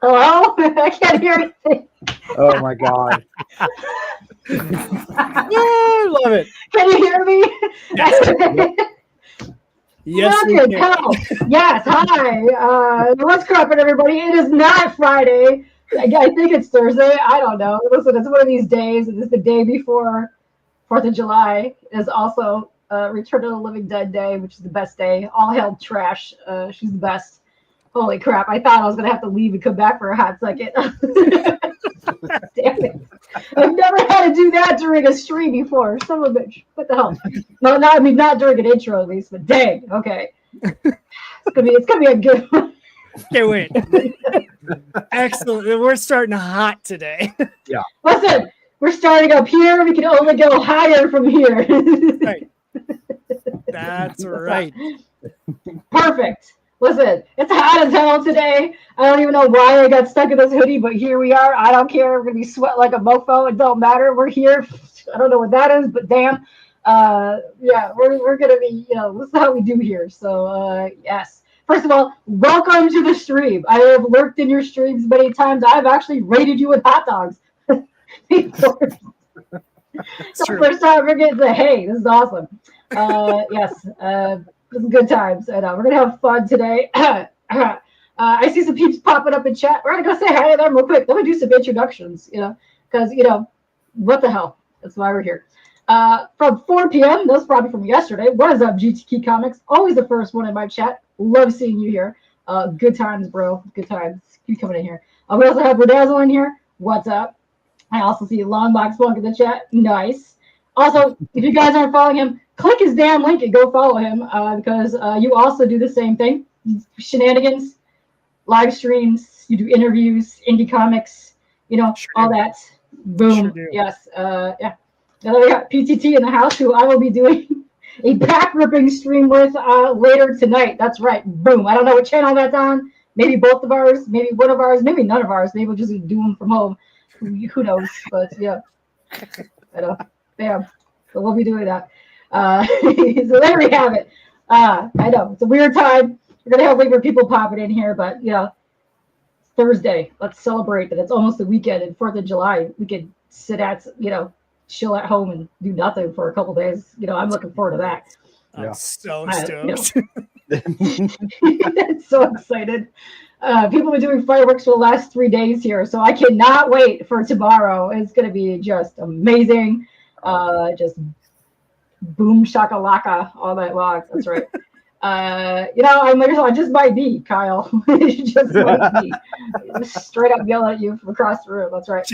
Hello? I can't hear anything. Oh my god. I love it. Can you hear me? Yes, we can. Yes, hi. What's crap, everybody? It is not Friday. I think it's Thursday. I don't know. Listen, it's one of these days. It is the day before 4th of July. It is also Return of the Living Dead Day, which is the best day. All hail Trash. She's the best. Holy crap. I thought I was going to have to leave and come back for a hot second. Damn it. I've never had to do that during a stream before. Son of a bitch. What the hell? No, not during an intro at least, but dang. Okay. It's gonna be a good one. Okay, wait. Excellent. We're starting hot today. Yeah. Listen, we're starting up here. We can only go higher from here. Right. That's right. Perfect. Listen, it's hot as hell today. I don't even know why I got stuck in this hoodie, but here we are. I don't care. We're going to be sweating like a mofo. It don't matter. We're here. I don't know what that is, but damn. Yeah, we're going to be, this is how we do here. So, yes. First of all, welcome to the stream. I have lurked in your streams many times. I've actually rated you with hot dogs. Before. So first time we're getting the hey, this is awesome. Yes. Some good times. I know. We're going to have fun today. I see some peeps popping up in chat. We're going to go say hi to them real quick. Let me do some introductions, because, what the hell? That's why we're here. From 4 p.m., that's probably from yesterday. What is up, GTK Comics? Always the first one in my chat. Love seeing you here. Good times, bro. Good times. Keep coming in here. We also have Redazzle in here. What's up? I also see Longbox Bunk in the chat. Nice. Also, if you guys aren't following him, click his damn link and go follow him because you also do the same thing. Shenanigans, live streams, you do interviews, indie comics, all that. Boom. Sure yes. Yeah. Now we got PTT in the house who I will be doing a pack ripping stream with later tonight. That's right. Boom. I don't know what channel that's on. Maybe both of ours, maybe one of ours, maybe none of ours. Maybe we'll just do them from home. Who knows? But yeah. I know. Bam. So we'll be doing that. So there we have it. I know it's a weird time. We're gonna have weird people popping in here, but it's Thursday. Let's celebrate that it's almost the weekend and 4th of July. We could sit at chill at home and do nothing for a couple days. I'm looking forward to that. I'm so stoked. So excited. People have been doing fireworks for the last 3 days here, so I cannot wait for tomorrow. It's gonna be just amazing. Just boom shakalaka all night long. That's right. I just might be Kyle. Just might be. Straight up yell at you from across the room. That's right.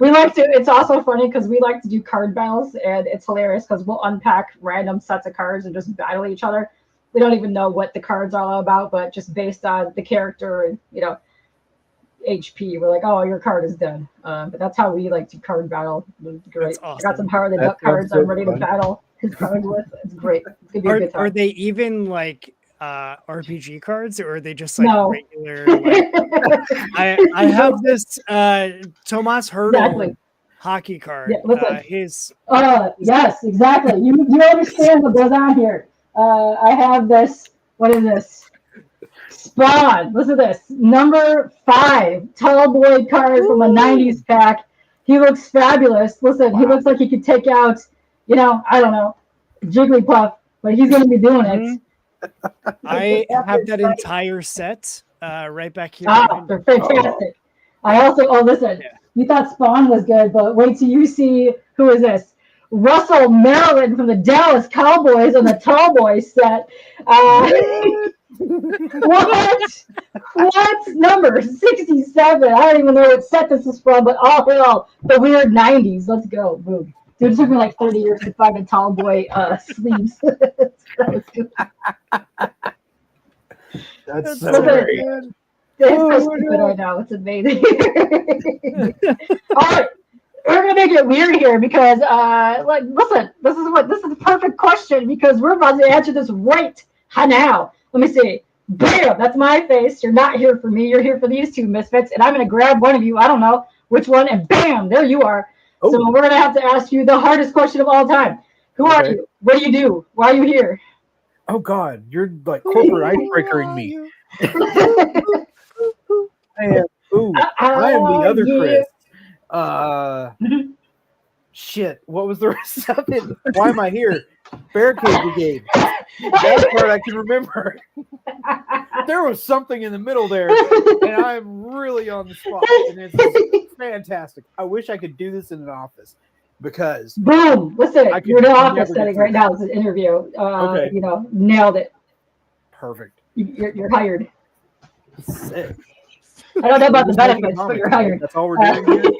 We like to. It's also funny because we like to do card battles, and it's hilarious because we'll unpack random sets of cards and just battle each other. We don't even know what the cards are all about, but just based on the character and HP, we're like, oh, your card is done. But that's how we like to card battle. It's great. Awesome. I got some Howard the Duck cards I'm ready to battle his cards with. It's great. It's gonna be a good time. Are they even like RPG cards, or are they just regular? I have this Tomas Hurdle hockey card. Yeah, yes, exactly. You understand what goes on here. I have this. What is this? Spawn. Listen to this. Number 5 tall boy card from a 90s pack. He looks fabulous. Listen, He looks like he could take out, I don't know, Jigglypuff, but he's going to be doing it. I have that entire set right back here. They're fantastic. I also, listen, you thought Spawn was good, but wait till you see, who is this? Russell Maryland from the Dallas Cowboys on the tall boy set. What number 67? I don't even know what set this is from, but all in all, the weird 90s. Let's go. Boom. Dude, it took me like 30 years to find a tall boy sleeves. That's so good. It's so stupid right now. It's amazing. All right. We're gonna make it weird here because listen, this is the perfect question because we're about to answer this right now. Let me see. Bam! That's my face. You're not here for me. You're here for these two misfits, and I'm gonna grab one of you. I don't know which one, and bam! There you are. Oh. So we're gonna have to ask you the hardest question of all time. Who are you? What do? Why are you here? Oh God, you're like corporate icebreakering me. I am the other Kris. Shit, what was the rest of it? Why am I here? Barricade Brigade. That part I can remember. There was something in the middle there, and I'm really on the spot, and it's fantastic. I wish I could do this in an office because boom. Listen, you're in an office setting right now. It's an interview. Okay. You know, nailed it. Perfect. You're hired. Sick. I don't know about the benefits, but you're hired. That's all we're doing here.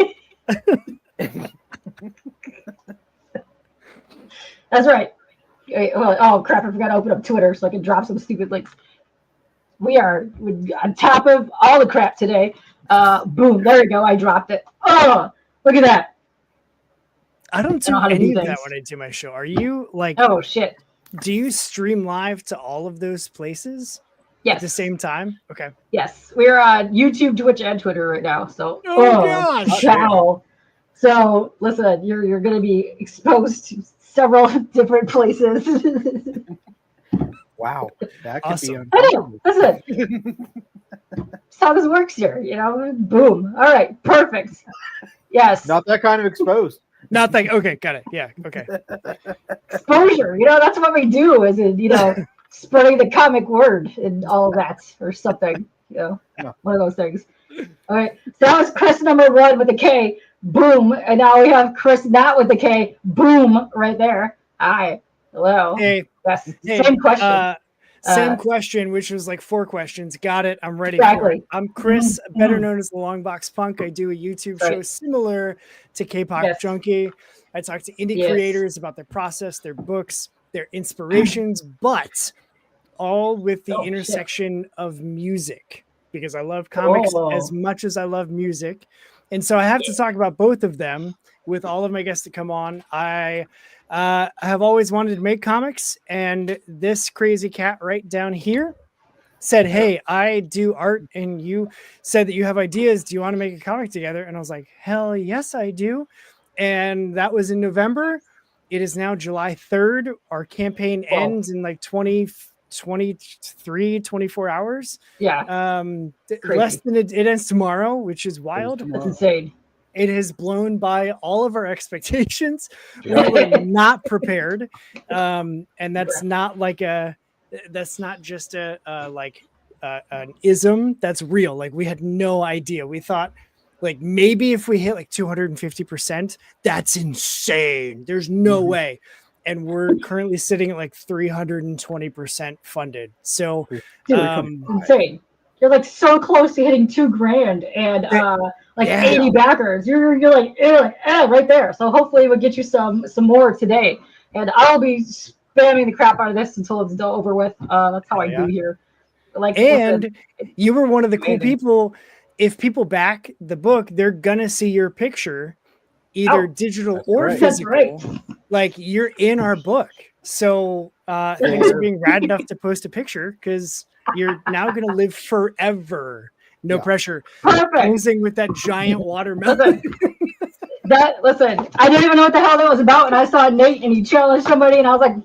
That's right. Oh crap! I forgot to open up Twitter so I can drop some stupid links. We are on top of all the crap today. Boom! There we go. I dropped it. Oh, look at that. I don't do any of that when I do my show. Are you like? Oh shit! Do you stream live to all of those places? Yes. At the same time? Okay. Yes, we're on YouTube, Twitch, and Twitter right now. So. Oh gosh! Wow. So listen, you're going to be exposed to several different places. Wow, that could awesome. I know. Listen, that's how this works here. You know, boom. All right, perfect. Yes. Not that kind of exposed. Not that. Okay, got it. Yeah. Okay. Exposure. You know, that's what we do. Is spreading the comic word and all of that, or something. You know, one of those things. All right. So that was Kris number 1 with a K. Boom. And now we have Kris not with the K. Boom. Right there. Hi. Hello. Hey. Yes. Hey. Same question. Same question, which was like 4 questions. Got it. I'm ready for it. I'm Kris, better known as the Long Box Punk. I do a YouTube show similar to Kpop Junkie. I talk to indie creators about their process, their books, their inspirations, but all with the intersection of music, because I love comics as much as I love music. And so I have to talk about both of them with all of my guests to come on. I have always wanted to make comics, and this crazy cat right down here said, hey, I do art, and you said that you have ideas. Do you want to make a comic together? And I was like, hell yes, I do. And that was in November. It is now July 3rd. Our campaign ends in like 24 hours. Yeah. Less than it ends tomorrow, which is wild. That's insane. It has blown by all of our expectations. We were not prepared. And that's not like that's not just an ism. That's real. Like, we had no idea. We thought like maybe if we hit like 250%, that's insane. There's no way. And we're currently sitting at like 320% funded. So insane. You're like so close to hitting $2,000 and like 80 backers. You're like right there. So hopefully we'll get you some more today. And I'll be spamming the crap out of this until it's over with. That's how I do here. Like, and you were one of the cool people. If people back the book, they're gonna see your picture, either digital or physical. Like, you're in our book. So thanks for being rad enough to post a picture, because you're now going to live forever. No pressure. Perfect. Posing with that giant watermelon. Listen, I didn't even know what the hell that was about. And I saw Nate and he challenged somebody, and I was like,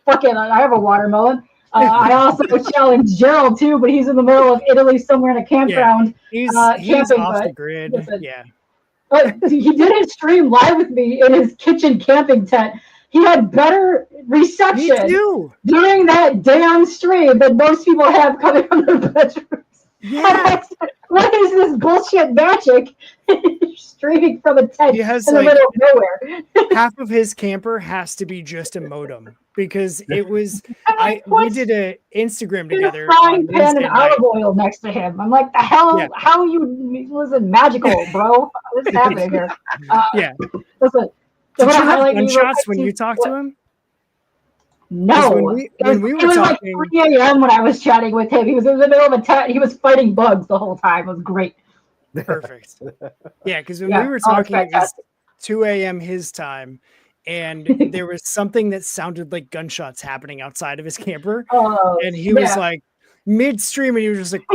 fuck it, I have a watermelon. I also challenged Gerald too, but he's in the middle of Italy somewhere in a campground. He's camping, off the grid. Listen, but he did his stream live with me in his kitchen camping tent. He had better reception during that damn stream than most people have coming from their bedrooms. Yeah. What is this bullshit magic? Streaming from a tent in the middle of nowhere. Half of his camper has to be just a modem, because it was. We did an Instagram together. A frying pan and olive oil next to him. I'm like, the hell? Yeah. How you listen magical, bro? What's happening here? Listen. Did you have gunshots when you talked to him? No. When we were talking, like 3 a.m. when I was chatting with him. He was in the middle of a tent. He was fighting bugs the whole time. It was great. Perfect. Yeah, because when we were talking, it was 2 a.m. his time, and there was something that sounded like gunshots happening outside of his camper. And he was like midstream, and he was just like,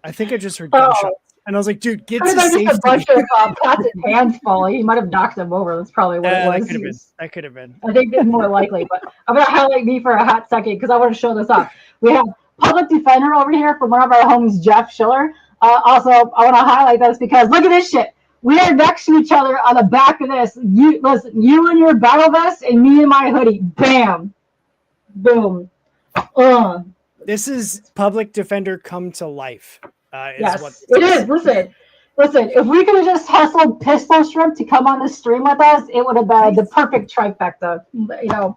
I think I just heard gunshots. And I was like, dude, get Could to have been safety. just a bunch of pots and pans falling. He might have knocked them over. That's probably what it was. That could have been. I think it's more likely, but I'm going to highlight me for a hot second because I want to show this off. We have Public Defender over here from one of our homies, Jeff Schiller. Also, I want to highlight this because look at this shit. We are next to each other on the back of this. Listen, you in your battle vest and me in my hoodie. Bam. Boom. This is Public Defender come to life. Yes, it is. Listen, if we could have just hustled Pistol Shrimp to come on the stream with us, it would have been the perfect trifecta. Bam.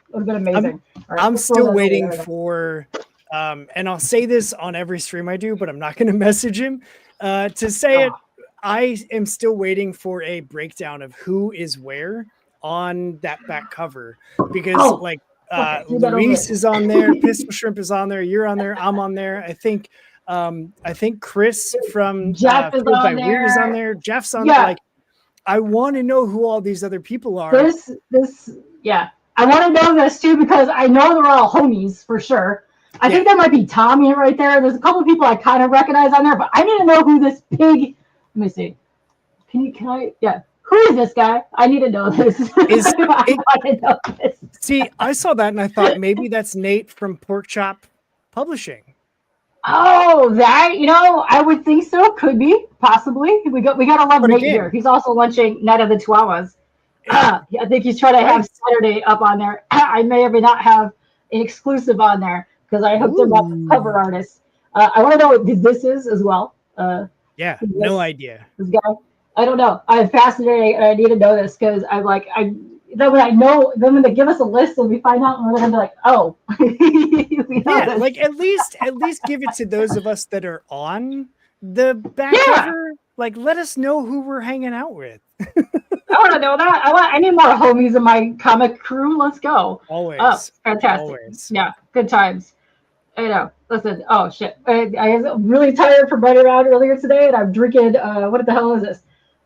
It would have been amazing. I'm still waiting for, and I'll say this on every stream I do, but I'm not going to message him to say it. I am still waiting for a breakdown of who is where on that back cover because Luis is on there, Pistol Shrimp is on there, you're on there, I'm on there. I think Kris from Jeff is on there. Weird is on there. Jeff's on there. Like, I want to know who all these other people are. I want to know this too because I know they're all homies for sure. I think that might be Tommy right there. There's a couple of people I kind of recognize on there, but I need to know who this pig. Let me see. Can I? Yeah. Who is this guy? I need to know this. I want to know this. See, I saw that and I thought maybe that's Nate from Pork Chop Publishing. Oh, that, I would think so. Could be, possibly. We got to love Nate here. He's also launching Night of the Chihuahuas. I think he's trying to have Saturday up on there. I may or may not have an exclusive on there because I hooked him up with cover artists. I want to know what this is as well. No idea. This guy, I don't know. I'm fascinated. And I need to know this because I'm like, then when I know, then when they give us a list and we find out, we're gonna be like, oh, like at least give it to those of us that are on the back cover. Like, let us know who we're hanging out with. I want to know that. I need more homies in my comic crew. Let's go. Always. Oh, fantastic. Always. Yeah, good times. I know. Listen. Oh shit. I was really tired from running around earlier today, and I'm drinking. What the hell is this?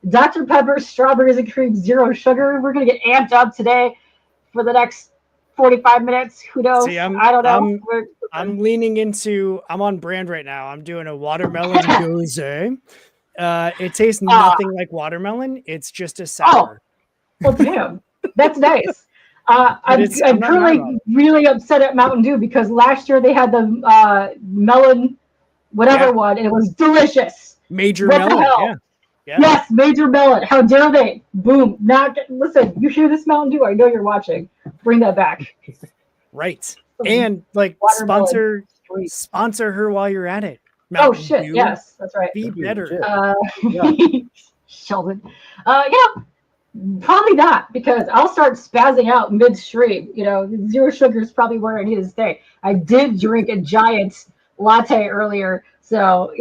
Dr. Pepper, strawberries and cream, zero sugar. We're going to get amped up today for the next 45 minutes. Who knows? See, I don't know. I'm leaning into, I'm on brand right now. I'm doing a watermelon gose. It tastes nothing like watermelon. It's just a sour. Oh, well, damn. That's nice. I'm currently really upset at Mountain Dew because last year they had the melon, whatever one, and it was delicious. Major melon, Yeah. Yes, Major Melon. How dare they? Boom. Listen, you hear this Mountain Dew? I know you're watching. Bring that back. Right. And like sponsor her while you're at it. Mountain Dew. Yes, that's right. Be better. Sheldon. Probably not because I'll start spazzing out midstream. Zero sugar is probably where I need to stay. I did drink a giant latte earlier, so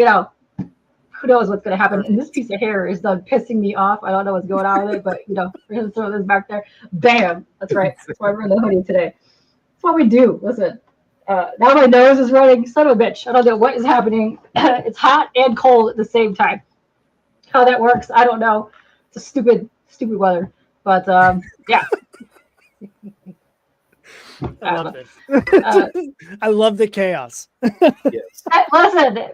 who knows what's going to happen. And this piece of hair is done pissing me off. I don't know what's going on with it, but, we're going to throw this back there. Bam. That's right. That's why we're in the hoodie today. That's what we do. Listen, now my nose is running. Son of a bitch. I don't know what is happening. It's hot and cold at the same time. How that works, I don't know. It's a stupid weather. But, yeah. I love it. I love the chaos. Yes. Listen,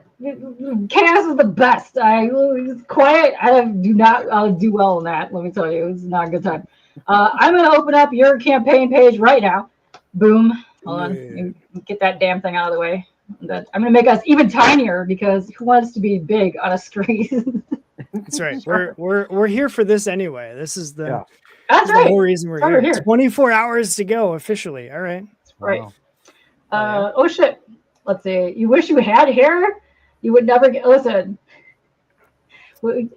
chaos is the best. It's quiet. I'll do well in that. Let me tell you, it's not a good time. I'm going to open up your campaign page right now. Boom. Hold on. Get that damn thing out of the way. I'm going to make us even tinier because who wants to be big on a screen? That's right. We're here for this anyway. This is the. That's right. The whole reason we're here. 24 hours to go officially. All right. Right. Wow. Oh shit. Let's see. You wish you had hair? You would never get. Listen.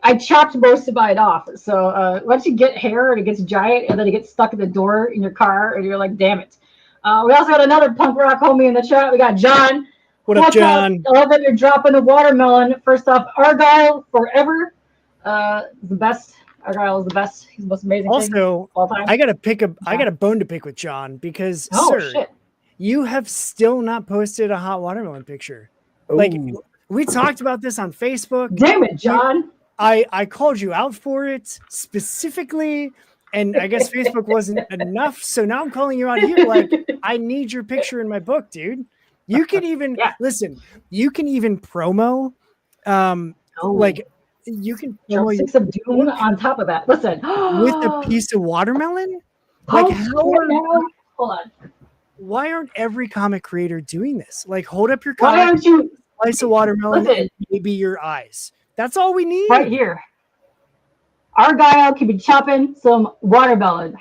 I chopped most of mine off. So once you get hair and it gets giant and then it gets stuck in the door in your car and you're like, damn it. We also got another punk rock homie in the chat. We got John. What up, John? I love that you're dropping the watermelon. First off, Argyle forever. The best. Argyle is the best. He's the most amazing thing of all time. I got a bone to pick with John because sir, you have still not posted a hot watermelon picture. Ooh. Like we talked about this on Facebook. Damn it, John. I called you out for it specifically, and I guess Facebook wasn't enough. So now I'm calling you out here. Like, I need your picture in my book, dude. You can even listen, you can even promo like you can drumsticks of doom on top of that. Listen, with a piece of watermelon. Like hold on. Why aren't every comic creator doing this? Like, hold up your Why comic, aren't you slice of watermelon, and maybe your eyes. That's all we need. Right here. Argyle could be chopping some watermelon.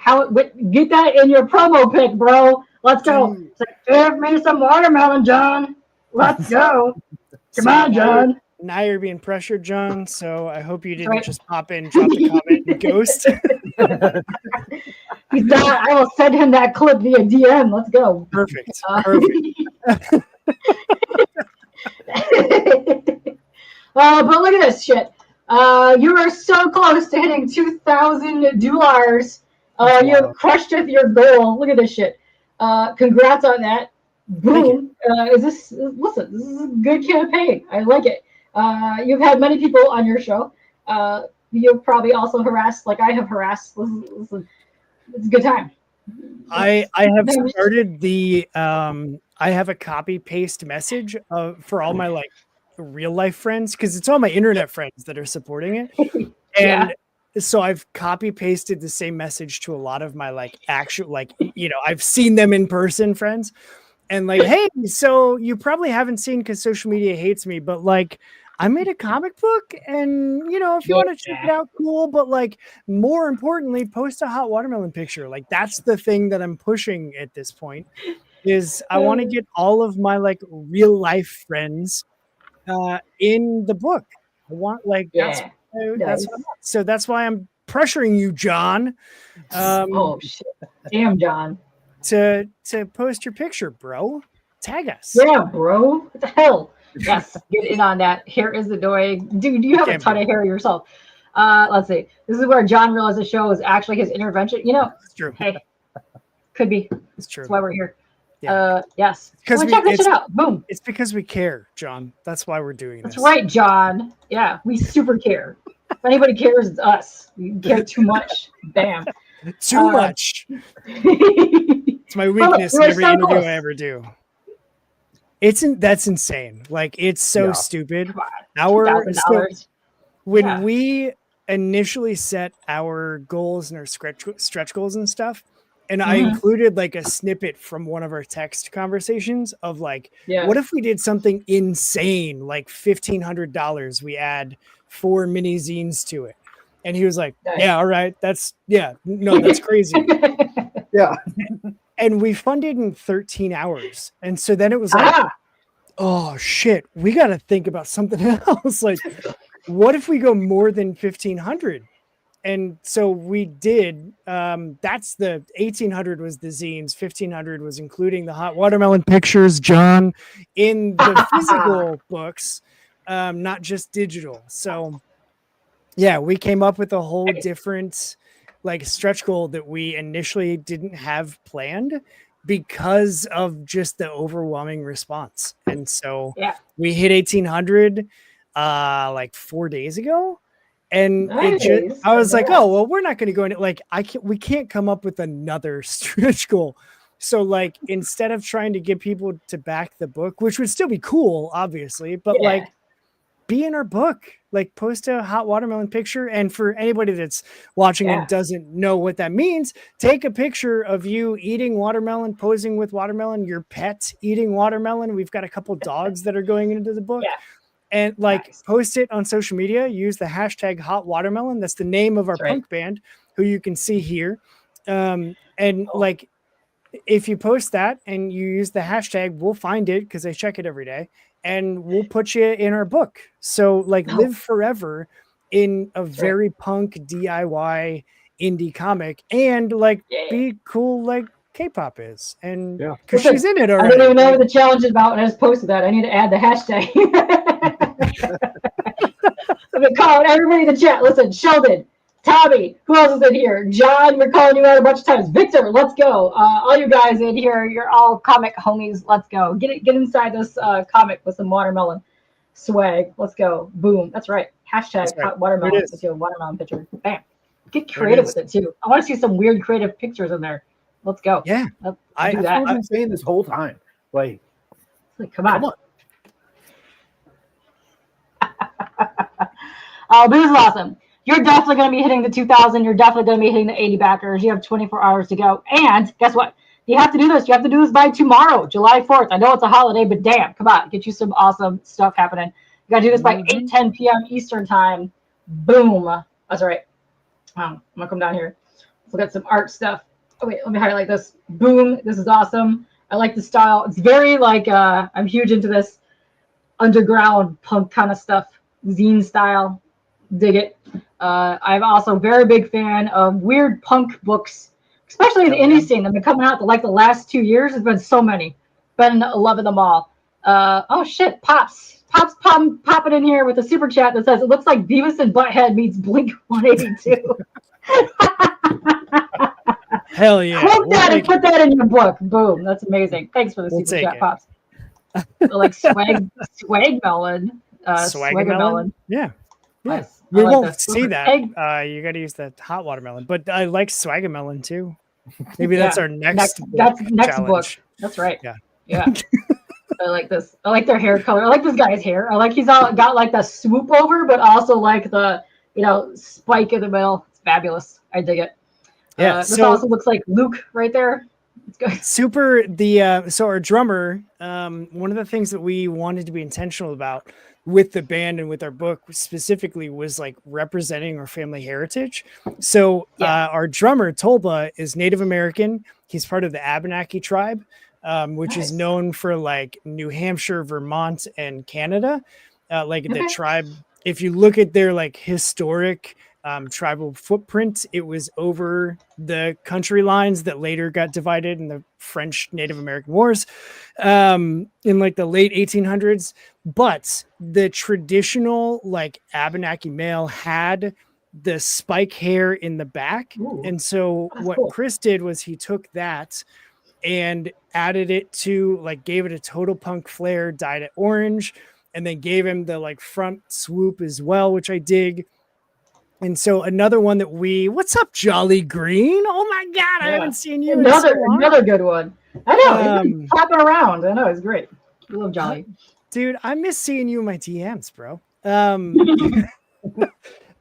Get that in your promo pic, bro. Let's go. It's like, give me some watermelon, John. Let's go. Come on, John. Now you're being pressured, John. So I hope you didn't just pop in, drop the comment, and ghost. He's not. I will send him that clip via DM. Let's go. Perfect. But look at this shit. You are so close to hitting 2,000 $. You crushed with your goal. Look at this shit. Congrats on that. Boom. This is a good campaign. I like it. You've had many people on your show. You've probably also harassed, like I have harassed. It's a good time. I have started the I have a copy paste message for all my like real life friends, because it's all my internet friends that are supporting it. And so I've copy pasted the same message to a lot of my like actual, like, you know, I've seen them in person friends, and like, hey, so you probably haven't seen because social media hates me, but like I made a comic book, and you know, if you want to check it out, cool. But like, more importantly, post a hot watermelon picture. Like, that's the thing that I'm pushing at this point. Is I want to get all of my like real life friends in the book. I want like that's so that's why I'm pressuring you, John. Oh shit! Damn, John. To post your picture, bro. Tag us. Yeah, bro. What the hell? Yes, get in on that. Hair is annoying. Dude, you have a ton of hair yourself. Let's see. This is where John realized the show was actually his intervention. You know, it's true. Hey, could be. It's true. That's why we're here. Yeah. Yes. Because check this shit out. Boom. It's because we care, John. That's why we're doing this. That's right, John. Yeah, we super care. If anybody cares, it's us. We care too much. Bam. Too much. It's my weakness in every interview I ever do. That's insane. Like, it's so stupid. When we initially set our goals and our stretch goals and stuff, and I included like a snippet from one of our text conversations of like, what if we did something insane, like $1,500, we add 4 mini zines to it. And he was like, yeah, all right. That's crazy. Yeah. And we funded in 13 hours. And so then it was like, oh shit, we got to think about something else. Like, what if we go more than 1,500? And so we did. That's the 1,800 was the zines. 1,500 was including the hot watermelon pictures, John, in the physical books, not just digital. So yeah, we came up with a whole different like stretch goal that we initially didn't have planned because of just the overwhelming response. And so we hit 1,800 like 4 days ago. And I was like, oh, well, we're not going to go into like, we can't come up with another stretch goal. So like, instead of trying to get people to back the book, which would still be cool, obviously, but like be in our book, like post a hot watermelon picture. And for anybody that's watching and doesn't know what that means, take a picture of you eating watermelon, posing with watermelon, your pet eating watermelon. We've got a couple dogs that are going into the book. And like post it on social media, use the hashtag hot watermelon. That's the name of our punk band, who you can see here. And like, if you post that and you use the hashtag, we'll find it because I check it every day, and we'll put you in our book. So like live forever in a very punk DIY indie comic, and like be cool like Kpop is. And because she's in it already. I don't even know what the challenge is about, and I just posted that. I need to add the hashtag. I'm gonna call everybody in the chat. Listen, Sheldon, Tommy, who else is in here? John, we're calling you out a bunch of times. Victor, let's go. All you guys in here, you're all comic homies. Let's go. Get inside this comic with some watermelon swag. Let's go. Boom. That's right. Hashtag hot watermelon with your watermelon picture. Bam. Get creative with it too. I want to see some weird creative pictures in there. Let's go. Yeah. I've been saying this whole time. Like come on. But this is awesome. You're definitely going to be hitting the 2,000. You're definitely going to be hitting the 80 backers. You have 24 hours to go. And guess what? You have to do this. You have to do this by tomorrow, July 4th. I know it's a holiday, but damn, come on. Get you some awesome stuff happening. You got to do this by 8:10 p.m. Eastern time. Boom. That's right. I'm going to come down here. Let's look at some art stuff. Oh, wait. Let me highlight this. Boom. This is awesome. I like the style. It's very like, I'm huge into this underground punk kind of stuff. Zine style. Dig it. I'm also a very big fan of weird punk books, especially in the indie scene. They've been coming out the last 2 years. There's been so many. Been loving them all. Oh shit, Pops popping in here with a super chat that says it looks like Beavis and Butthead meets Blink 182. Hell yeah! Quote that and put that in your book. Boom, that's amazing. Thanks for the super chat, Pops. Like swag melon. Swagamelon. Yeah. Nice. We like won't see that. You got to use the hot watermelon, but I like Swagamelon too. Maybe that's our next book. That's right. Yeah. I like this. I like their hair color. I like this guy's hair. I like he's all got like the swoop over, but also like the spike in the middle. It's fabulous. I dig it. Yeah. This also looks like Luke right there. Super. So our drummer. One of the things that we wanted to be intentional about with the band and with our book specifically was like representing our family heritage. So our drummer Tolba is Native American. He's part of the Abenaki tribe, which is known for like New Hampshire, Vermont, and Canada. The tribe, if you look at their like historic tribal footprint, it was over the country lines that later got divided in the French Native American Wars in like the late 1800s. But the traditional like Abenaki male had the spike hair in the back. Ooh, and so what cool. Kris did was he took that and added it to like, gave it a total punk flair, dyed it orange, and then gave him the like front swoop as well, which I dig. And so another one that what's up, Jolly Green? Oh my God, I haven't seen you. Another good one. I know, he's been popping around. I know, it's great. I love Jolly. Dude, I miss seeing you in my DMs, bro.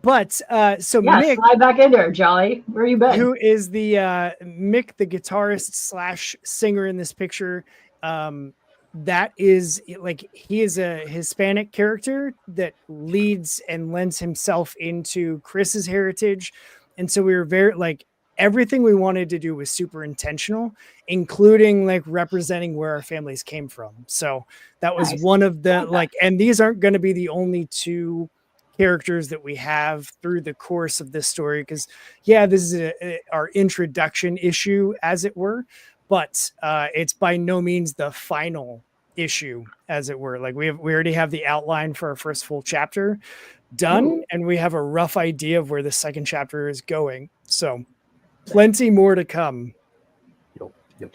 But so Mick, slide back in there, Jolly. Where you been? Who is the Mick, the guitarist / singer in this picture? That is like, he is a Hispanic character that leads and lends himself into Kris's heritage. And so we were very like, everything we wanted to do was super intentional, including like representing where our families came from. So that was one of the like, and these aren't going to be the only two characters that we have through the course of this story. Cause this is our introduction issue, as it were. But it's by no means the final issue, as it were. Like we already have the outline for our first full chapter done, and we have a rough idea of where the second chapter is going. So plenty more to come. Yep.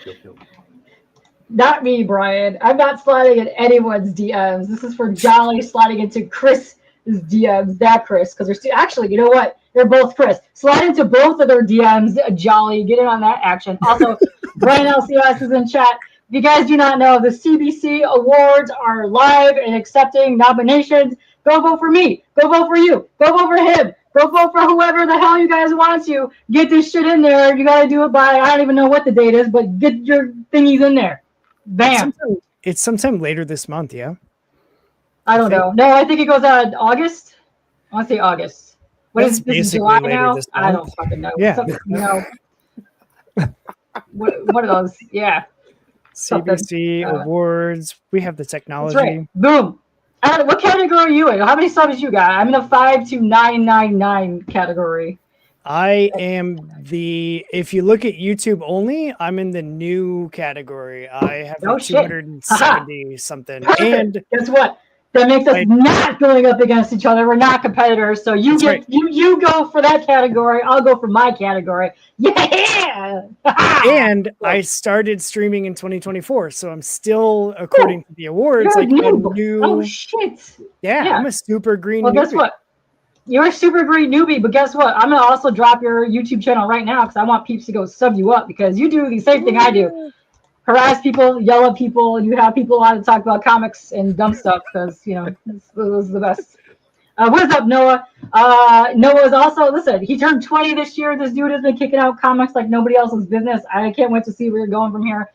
Not me, Brian. I'm not sliding in anyone's DMs. This is for Jolly sliding into Kris's DMs. That Kris, because they're actually, you know what? They're both Kris. Slide into both of their DMs, Jolly. Get in on that action. Also, Brian LCS is in chat. If you guys do not know, the CBC Awards are live and accepting nominations. Go vote for me. Go vote for you. Go vote for him. Go vote for whoever the hell you guys want to. Get this shit in there. You got to do it by, I don't even know what the date is, but get your thingies in there. Bam. It's sometime later this month, yeah? I don't know. No, I think it goes out in August. I want to say August. What is this, July now? I don't fucking know. Yeah. What are those? Yeah. CBC Awards. We have the technology. That's right. Boom. What category are you in? How many subs you got? I'm in the 52999 category. I am if you look at YouTube only, I'm in the new category. I have 270 something. Perfect. And guess what? That makes us not going up against each other. We're not competitors. So you you go for that category. I'll go for my category. Yeah. And I started streaming in 2024. So I'm still, according to the awards, like a new. Oh shit. Yeah, I'm a super green. Well, guess what? You're a super green newbie, but guess what? I'm gonna also drop your YouTube channel right now because I want peeps to go sub you up because you do the same thing I do. Harass people, yell at people, and you have people on to talk about comics and dumb stuff because, this is the best. What is up, Noah? Noah's also, listen, he turned 20 this year. This dude has been kicking out comics like nobody else's business. I can't wait to see where you're going from here.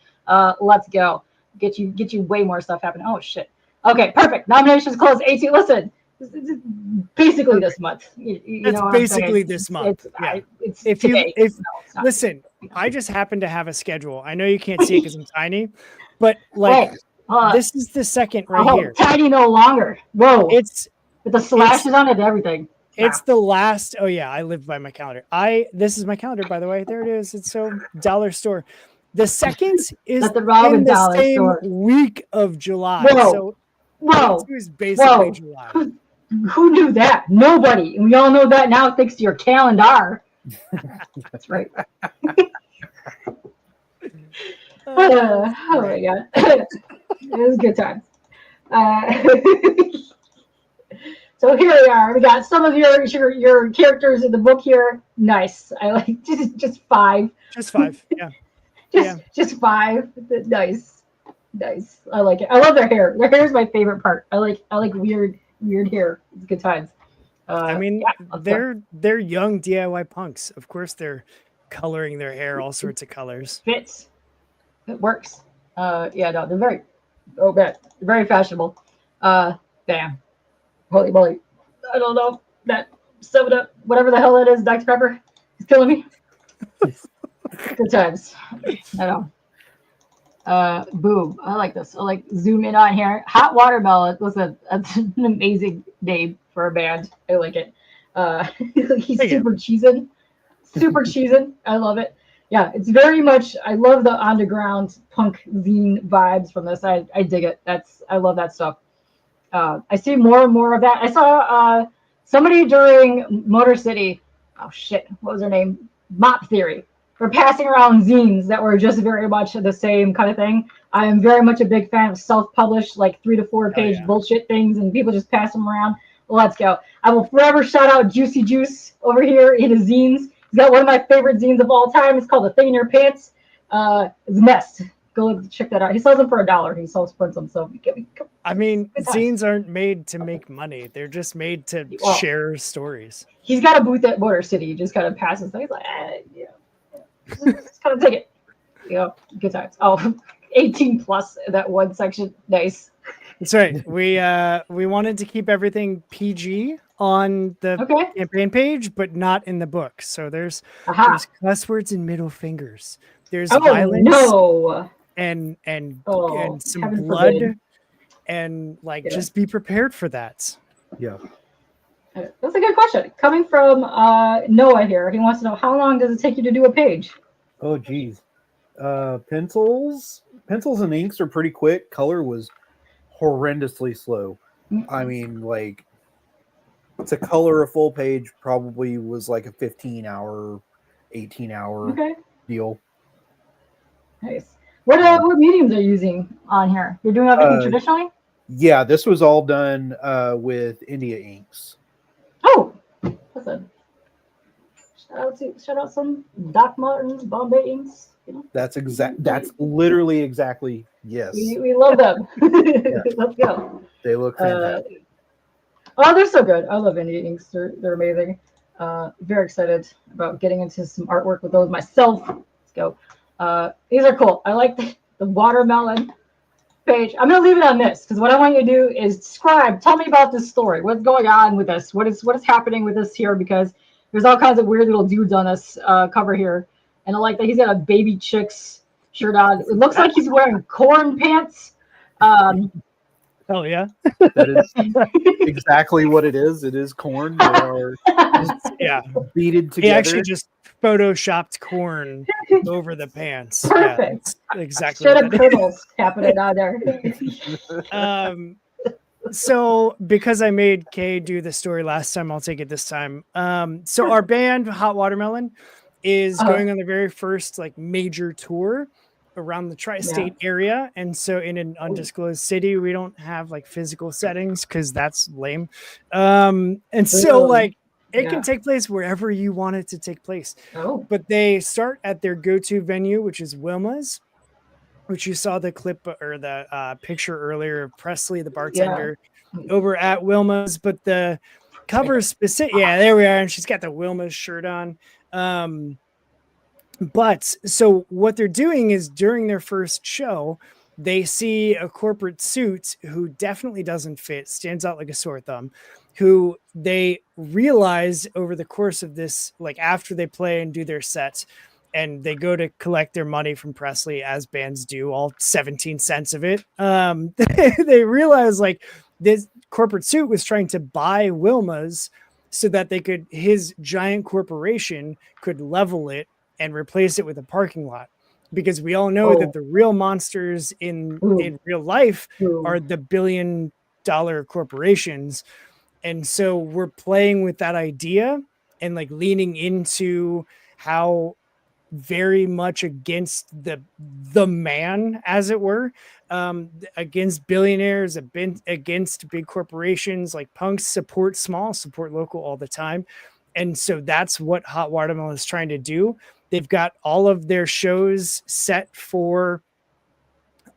Let's go. Get you way more stuff happening. Oh, shit. Okay, perfect. Nominations close 18. Listen, basically this month. That's basically this month. Listen, I just happen to have a schedule. I know you can't see it because I'm tiny, but like this is the second here. Tiny no longer. Whoa. It's with the slashes on it and everything. It's the last. Oh yeah, I live by my calendar. This is my calendar, by the way. There it is. It's so dollar store. The second is in the same week of July. Whoa. So it's basically July. Who knew that? Nobody. And we all know that now thanks to your calendar. That's right. Oh my God. It was good times. So here we are. We got some of your characters in the book here. Nice. I like just 5. Just 5. Yeah. Just 5. Nice. I like it. I love their hair. Their hair is my favorite part. I like weird hair. It's good times. I mean, they're young DIY punks. Of course, they're coloring their hair all sorts of colors. Fits. It works. They're very fashionable. Damn. Holy moly. I don't know. That 7-Up, whatever the hell it is, Dr. Pepper, is killing me. Good times. I know. Boom. I like this. I like zoom in on here. Hot Watermelon. Listen, that's an amazing name for a band. I like it. He's super cheesing. Super cheesing. I love it. Yeah, it's very much, I love the underground punk zine vibes from this. I dig it. I love that stuff. I see more and more of that. I saw somebody during Motor City. Oh shit, what was her name? Mop Theory. We're passing around zines that were just very much the same kind of thing. I am very much a big fan of self-published, like 3 to 4 page bullshit things, and people just pass them around. Let's go. I will forever shout out Juicy Juice over here in his zines. He's got one of my favorite zines of all time. It's called The Thing in Your Pants. It's Nest. Go check that out. He sells them for $1. He sells prints them. So I mean, zines aren't made to make money. They're just made to share stories. He's got a booth at Motor City. He just kind of passes. He's like, just kind of take it. Good times. Oh, 18 plus in that one section. Nice. That's right. We wanted to keep everything PG on the campaign page, but not in the book. So there's cuss words and middle fingers. There's violence. No. And some blood, and just be prepared for that. Yeah. That's a good question. Coming from Noah here, he wants to know, how long does it take you to do a page? Oh, geez. Pencils and inks are pretty quick. Color was horrendously slow. I mean, to color a full page probably was like a 15-hour, 18-hour deal. Nice. What mediums are you using on here? You're doing everything traditionally? Yeah, this was all done with India inks. Oh, listen. Shout out some Doc Martens, Bombay inks. That's literally exactly yes. We love them. Let's go. They look fantastic. They're so good. I love India inks. They're amazing. Very excited about getting into some artwork with those myself. Let's go. These are cool. I like the watermelon page. I'm gonna leave it on this because what I want you to do is describe. Tell me about this story. What's going on with this? What is happening with this here? Because there's all kinds of weird little dudes on this cover here, and I like that he's got a baby chicks shirt on. It looks like he's wearing corn pants. Oh yeah, that is exactly what it is. It is corn. They are beaded together. He actually just photoshopped corn over the pants. Perfect. Yeah, exactly. Straight up kernels happening on there. So because I made Kay do the story last time, I'll take it this time. So our band Hot Watermelon is going on the very first major tour around the tri-state area, and so in an undisclosed city we don't have physical settings because that's lame, and so it can take place wherever you want it to take place. But they start at their go-to venue, which is Wilma's, which you saw the clip or the picture earlier of Presley the bartender over at Wilma's. But the cover specific. Yeah, there we are. And she's got the Wilma's shirt on. But so what they're doing is during their first show, they see a corporate suit who definitely doesn't fit, stands out like a sore thumb, who they realize over the course of this, like after they play and do their set, and they go to collect their money from Presley, as bands do, all 17 cents of it. They realize like this corporate suit was trying to buy Wilma's so that his giant corporation could level it and replace it with a parking lot. Because we all know that the real monsters in real life are the billion-dollar corporations. And so we're playing with that idea and like leaning into how very much against the man, as it were, against billionaires, against big corporations. Like punks support small, support local all the time. And so that's what Hot Watermelon is trying to do. They've got all of their shows set for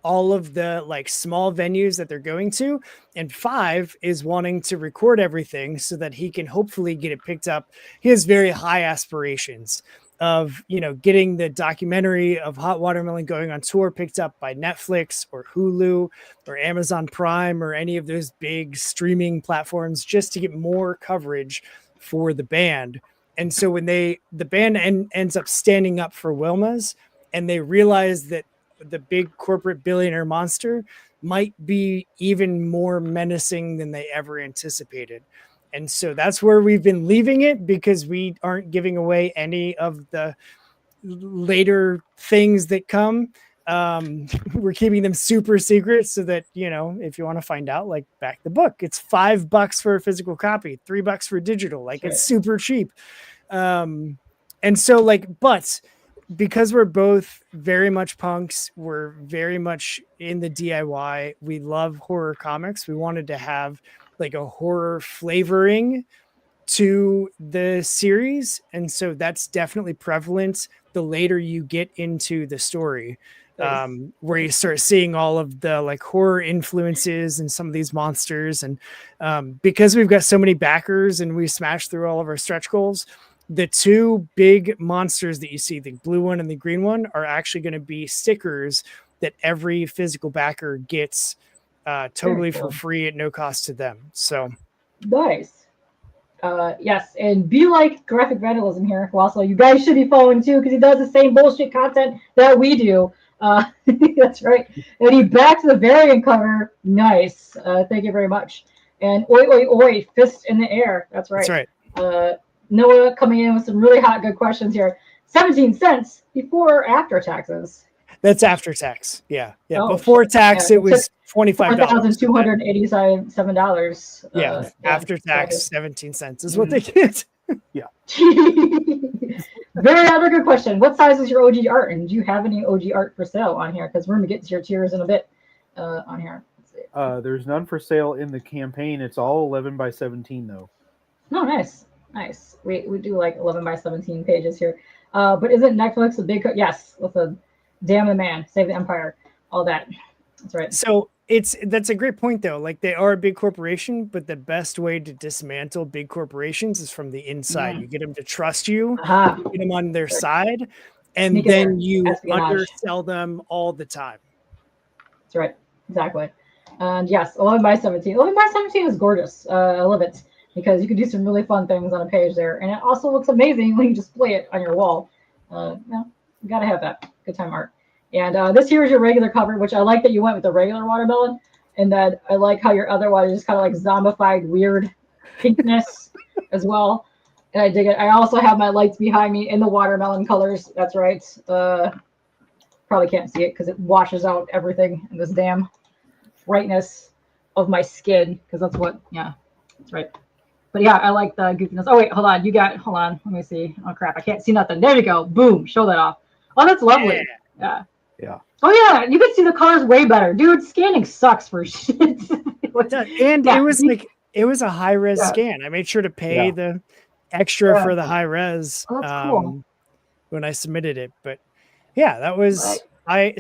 all of the like small venues that they're going to, and 5 is wanting to record everything so that he can hopefully get it picked up. He has very high aspirations of, you know, getting the documentary of Hot Watermelon going on tour picked up by Netflix or Hulu or Amazon Prime or any of those big streaming platforms, just to get more coverage for the band. And so when the band ends up standing up for Wilma's, and they realize that the big corporate billionaire monster might be even more menacing than they ever anticipated. And so that's where we've been leaving it, because we aren't giving away any of the later things that come. We're keeping them super secret so that, you know, if you want to find out, like back the book, it's $5 for a physical copy, $3 for digital. Like it's super cheap. And so like, but because we're both very much punks, we're very much in the DIY. We love horror comics. We wanted to have like a horror flavoring to the series. And so that's definitely prevalent the later you get into the story, where you start seeing all of the like horror influences and some of these monsters. And because we've got so many backers and we smashed through all of our stretch goals, the 2 big monsters that you see, the blue one and the green one, are actually going to be stickers that every physical backer gets totally for free at no cost to them. So nice. Yes, and be like Graphic Vandalism here, who also you guys should be following too, because he does the same bullshit content that we do. That's right. And he backed the variant cover. Nice. Thank you very much. And oi oi oi, fist in the air. That's right. That's right. Noah coming in with some really hot, good questions here. 17 cents before or after taxes? That's after tax. Yeah. Before tax, it was $25. $1,287. Yeah. After tax, 17 cents is what they get. Yeah. Very other good question. What size is your OG art? And do you have any OG art for sale on here? Because we're going to get to your tiers in a bit on here. Let's see. There's none for sale in the campaign. It's all 11 by 17 though. Oh, nice. Nice. We do like 11 by 17 pages here. But isn't Netflix a big... Yes, with a damn the man, save the empire, all that. That's right. So that's a great point though. Like they are a big corporation, but the best way to dismantle big corporations is from the inside. You get them to trust you, you get them on their side, and then you undersell them all the time. That's right. Exactly. And yes, 11 by 17. 11 by 17 is gorgeous. I love it, because you can do some really fun things on a page there. And it also looks amazing when you display it on your wall. You got to have that. Good time art. And this here is your regular cover, which I like that you went with the regular watermelon. And that I like how your other one is just kind of like zombified, weird pinkness as well. And I dig it. I also have my lights behind me in the watermelon colors. That's right. Probably can't see it because it washes out everything in this damn brightness of my skin. Because that's what, that's right. But yeah, I like the goofiness. Oh, wait, hold on. Hold on. Let me see. Oh, crap. I can't see nothing. There you go. Boom. Show that off. Oh, that's lovely. Yeah. Oh, yeah. You can see the colors way better. Dude, scanning sucks for shit. And it was a high res scan. I made sure to pay the extra for the high res cool. When I submitted it. But yeah, that was I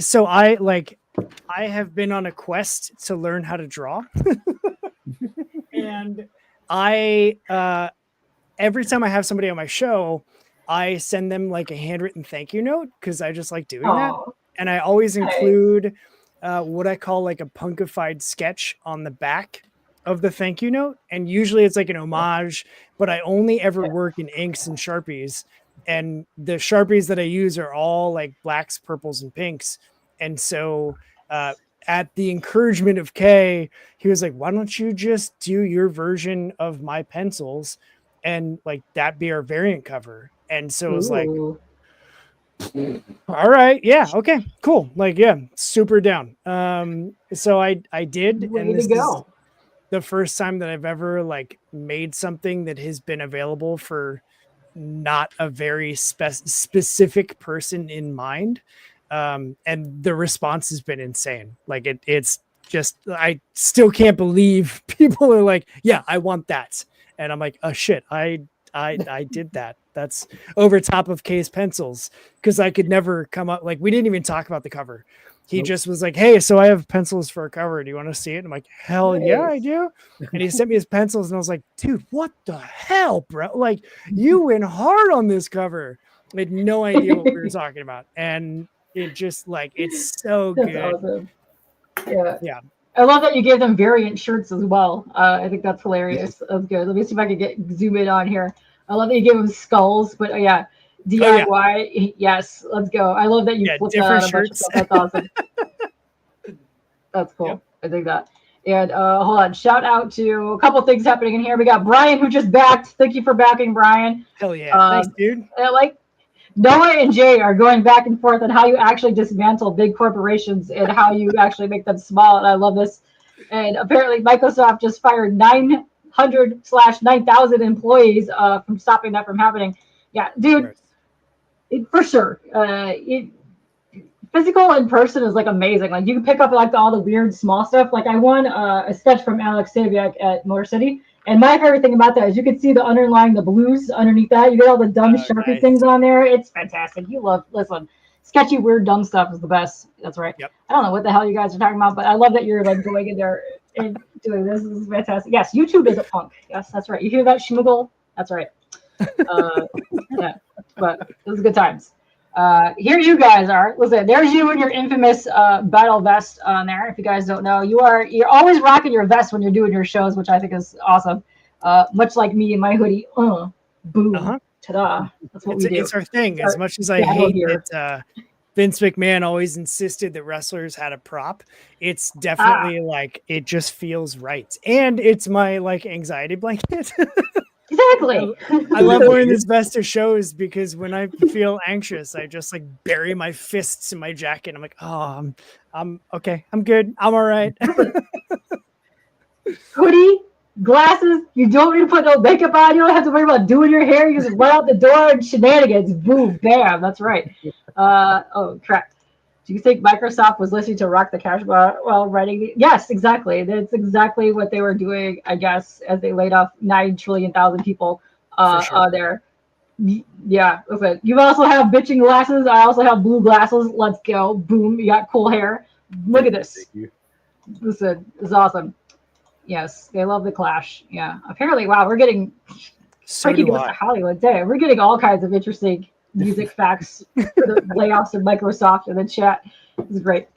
have been on a quest to learn how to draw. And I every time I have somebody on my show, I send them like a handwritten thank you note because I just like doing that. And I always include what I call like a punkified sketch on the back of the thank you note. And usually it's like an homage, but I only ever work in inks and Sharpies. And the Sharpies that I use are all like blacks, purples, and pinks. And so at the encouragement of Kay, he was like, why don't you just do your version of my pencils and like that be our variant cover? And so it was like, all right, yeah, okay, cool. Like, yeah, super down. So I did, and this is the first time that I've ever like made something that has been available for not a very specific person in mind. And the response has been insane. Like it's just, I still can't believe people are like, yeah, I want that. And I'm like, oh shit, I did that. That's over top of Kay's pencils because I could never come up. Like we didn't even talk about the cover. He just was like, hey, so I have pencils for a cover. Do you want to see it? And I'm like, hell yeah, I do. And he sent me his pencils and I was like, dude, what the hell, bro? Like you went hard on this cover. I had no idea what we were talking about. And it just like, it's so that's good. Awesome. Yeah. Yeah. I love that you gave them variant shirts as well. I think that's hilarious. That's good. Let me see if I can zoom in on here. I love that you gave them skulls, but yeah, DIY. Oh, yeah. Yes, let's go. I love that you flipped out a bunch of stuff. That's awesome. That's cool. Yep. I think that. And hold on, shout out to a couple things happening in here. We got Brian who just backed. Thank you for backing, Brian. Hell yeah, thanks, dude. Like Noah and Jay are going back and forth on how you actually dismantle big corporations and how you actually make them small. And I love this. And apparently Microsoft just fired 900/9,000 employees from stopping that from happening. Yeah, dude, for sure. Physical in person is like amazing. Like you can pick up like all the weird small stuff. Like I won a sketch from Alex Saviak at Motor City. And my favorite thing about that is you can see the blues underneath that. You get all the dumb Sharpie things on there. It's fantastic. Listen, sketchy, weird, dumb stuff is the best. That's right. Yep. I don't know what the hell you guys are talking about, but I love that you're like going in there and doing this. This is fantastic. Yes, YouTube is a punk. Yes, that's right. You hear that, Schmoogle? That's right. Yeah, but it was good times. Here you guys are. Listen, there's you in your infamous battle vest on there. If you guys don't know, you're always rocking your vest when you're doing your shows, which I think is awesome. Much like me and my hoodie. Boom. Ta-da. That's what we do. It's our thing. As much as I hate that Vince McMahon always insisted that wrestlers had a prop, it's definitely like it just feels right. And it's my like anxiety blanket. Exactly. I love wearing this vest to shows because when I feel anxious, I just like bury my fists in my jacket. I'm like, oh, I'm okay. I'm good. I'm all right. Hoodie, glasses. You don't need to put no makeup on. You don't have to worry about doing your hair. You just run out the door and shenanigans. Boom, bam. That's right. Oh, crap. Do you think Microsoft was listening to Rock the Cash Bar while writing? Yes, exactly. That's exactly what they were doing, I guess, as they laid off 9 trillion people on there. Yeah. Okay. You also have bitching glasses. I also have blue glasses. Let's go. Boom. You got cool hair. Look at this. Listen, it's awesome. Yes, they love the Clash. Yeah. Apparently, wow, we're getting freaking Hollywood day. We're getting all kinds of interesting music facts for the layoffs of Microsoft in the chat. This is great.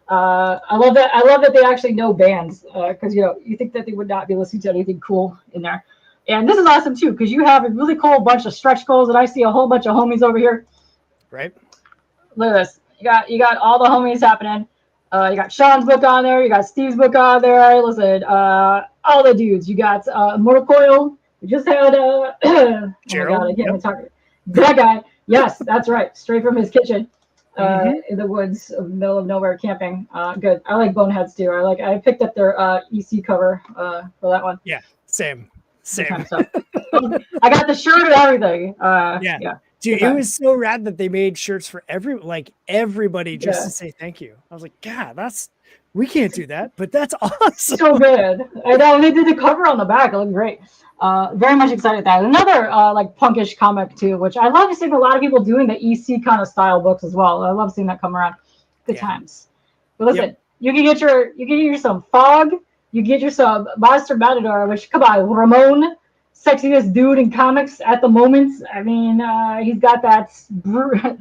I love that. I love that they actually know bands because you think that they would not be listening to anything cool in there. And this is awesome too because you have a really cool bunch of stretch goals, and I see a whole bunch of homies over here. Right. Look at this. You got all the homies happening. You got Sean's book on there. You got Steve's book on there. Listen, all the dudes. You got Mortal Coil. We just had oh my God, I can't even talk. That guy. Yes, that's right. Straight from his kitchen in the woods, middle of nowhere camping. Good. I like Boneheads too. I picked up their EC cover for that one. Yeah, same. Kind of I got the shirt and everything. Yeah. Dude, it was so rad that they made shirts for everybody just to say thank you. I was like, God, we can't do that, but that's awesome. So good. I know they did the cover on the back. It looked great. Very much excited at that. Another like punkish comic too, which I love seeing a lot of people doing the EC kind of style books as well. I love seeing that come around. Good times. But listen, you can get some fog. You get yourself Monster Matador, which, come on, Ramon, sexiest dude in comics at the moment. I mean, he's got that Burt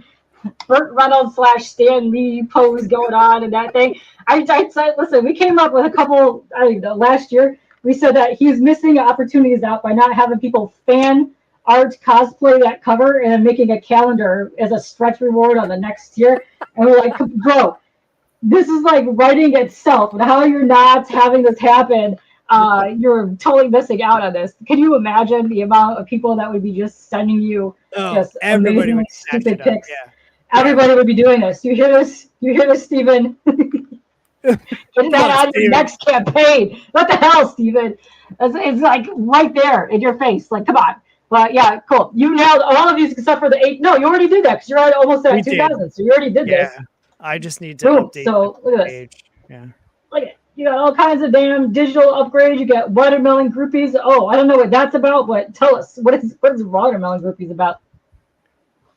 Reynolds / Stan Lee pose going on and that thing. I said, listen, we came up with a couple, last year. We said that he's missing opportunities out by not having people fan art cosplay that cover and then making a calendar as a stretch reward on the next year. And we're like, bro, this is like writing itself. And how you're not having this happen, you're totally missing out on this. Can you imagine the amount of people that would be just sending you just amazing, stupid pics? Yeah. Everybody would be doing this. You hear this? You hear this, Steven? Get that on your next campaign. What the hell, Steven? It's like right there in your face. Like, come on. But yeah, cool. You nailed all of these except for the 8. No, you already did that because you're already almost at 2,000. So you already did this. I just need to update. So look at this. Page. Yeah. Look at it. You got all kinds of damn digital upgrades. You got watermelon groupies. Oh, I don't know what that's about, but tell us what is watermelon groupies about?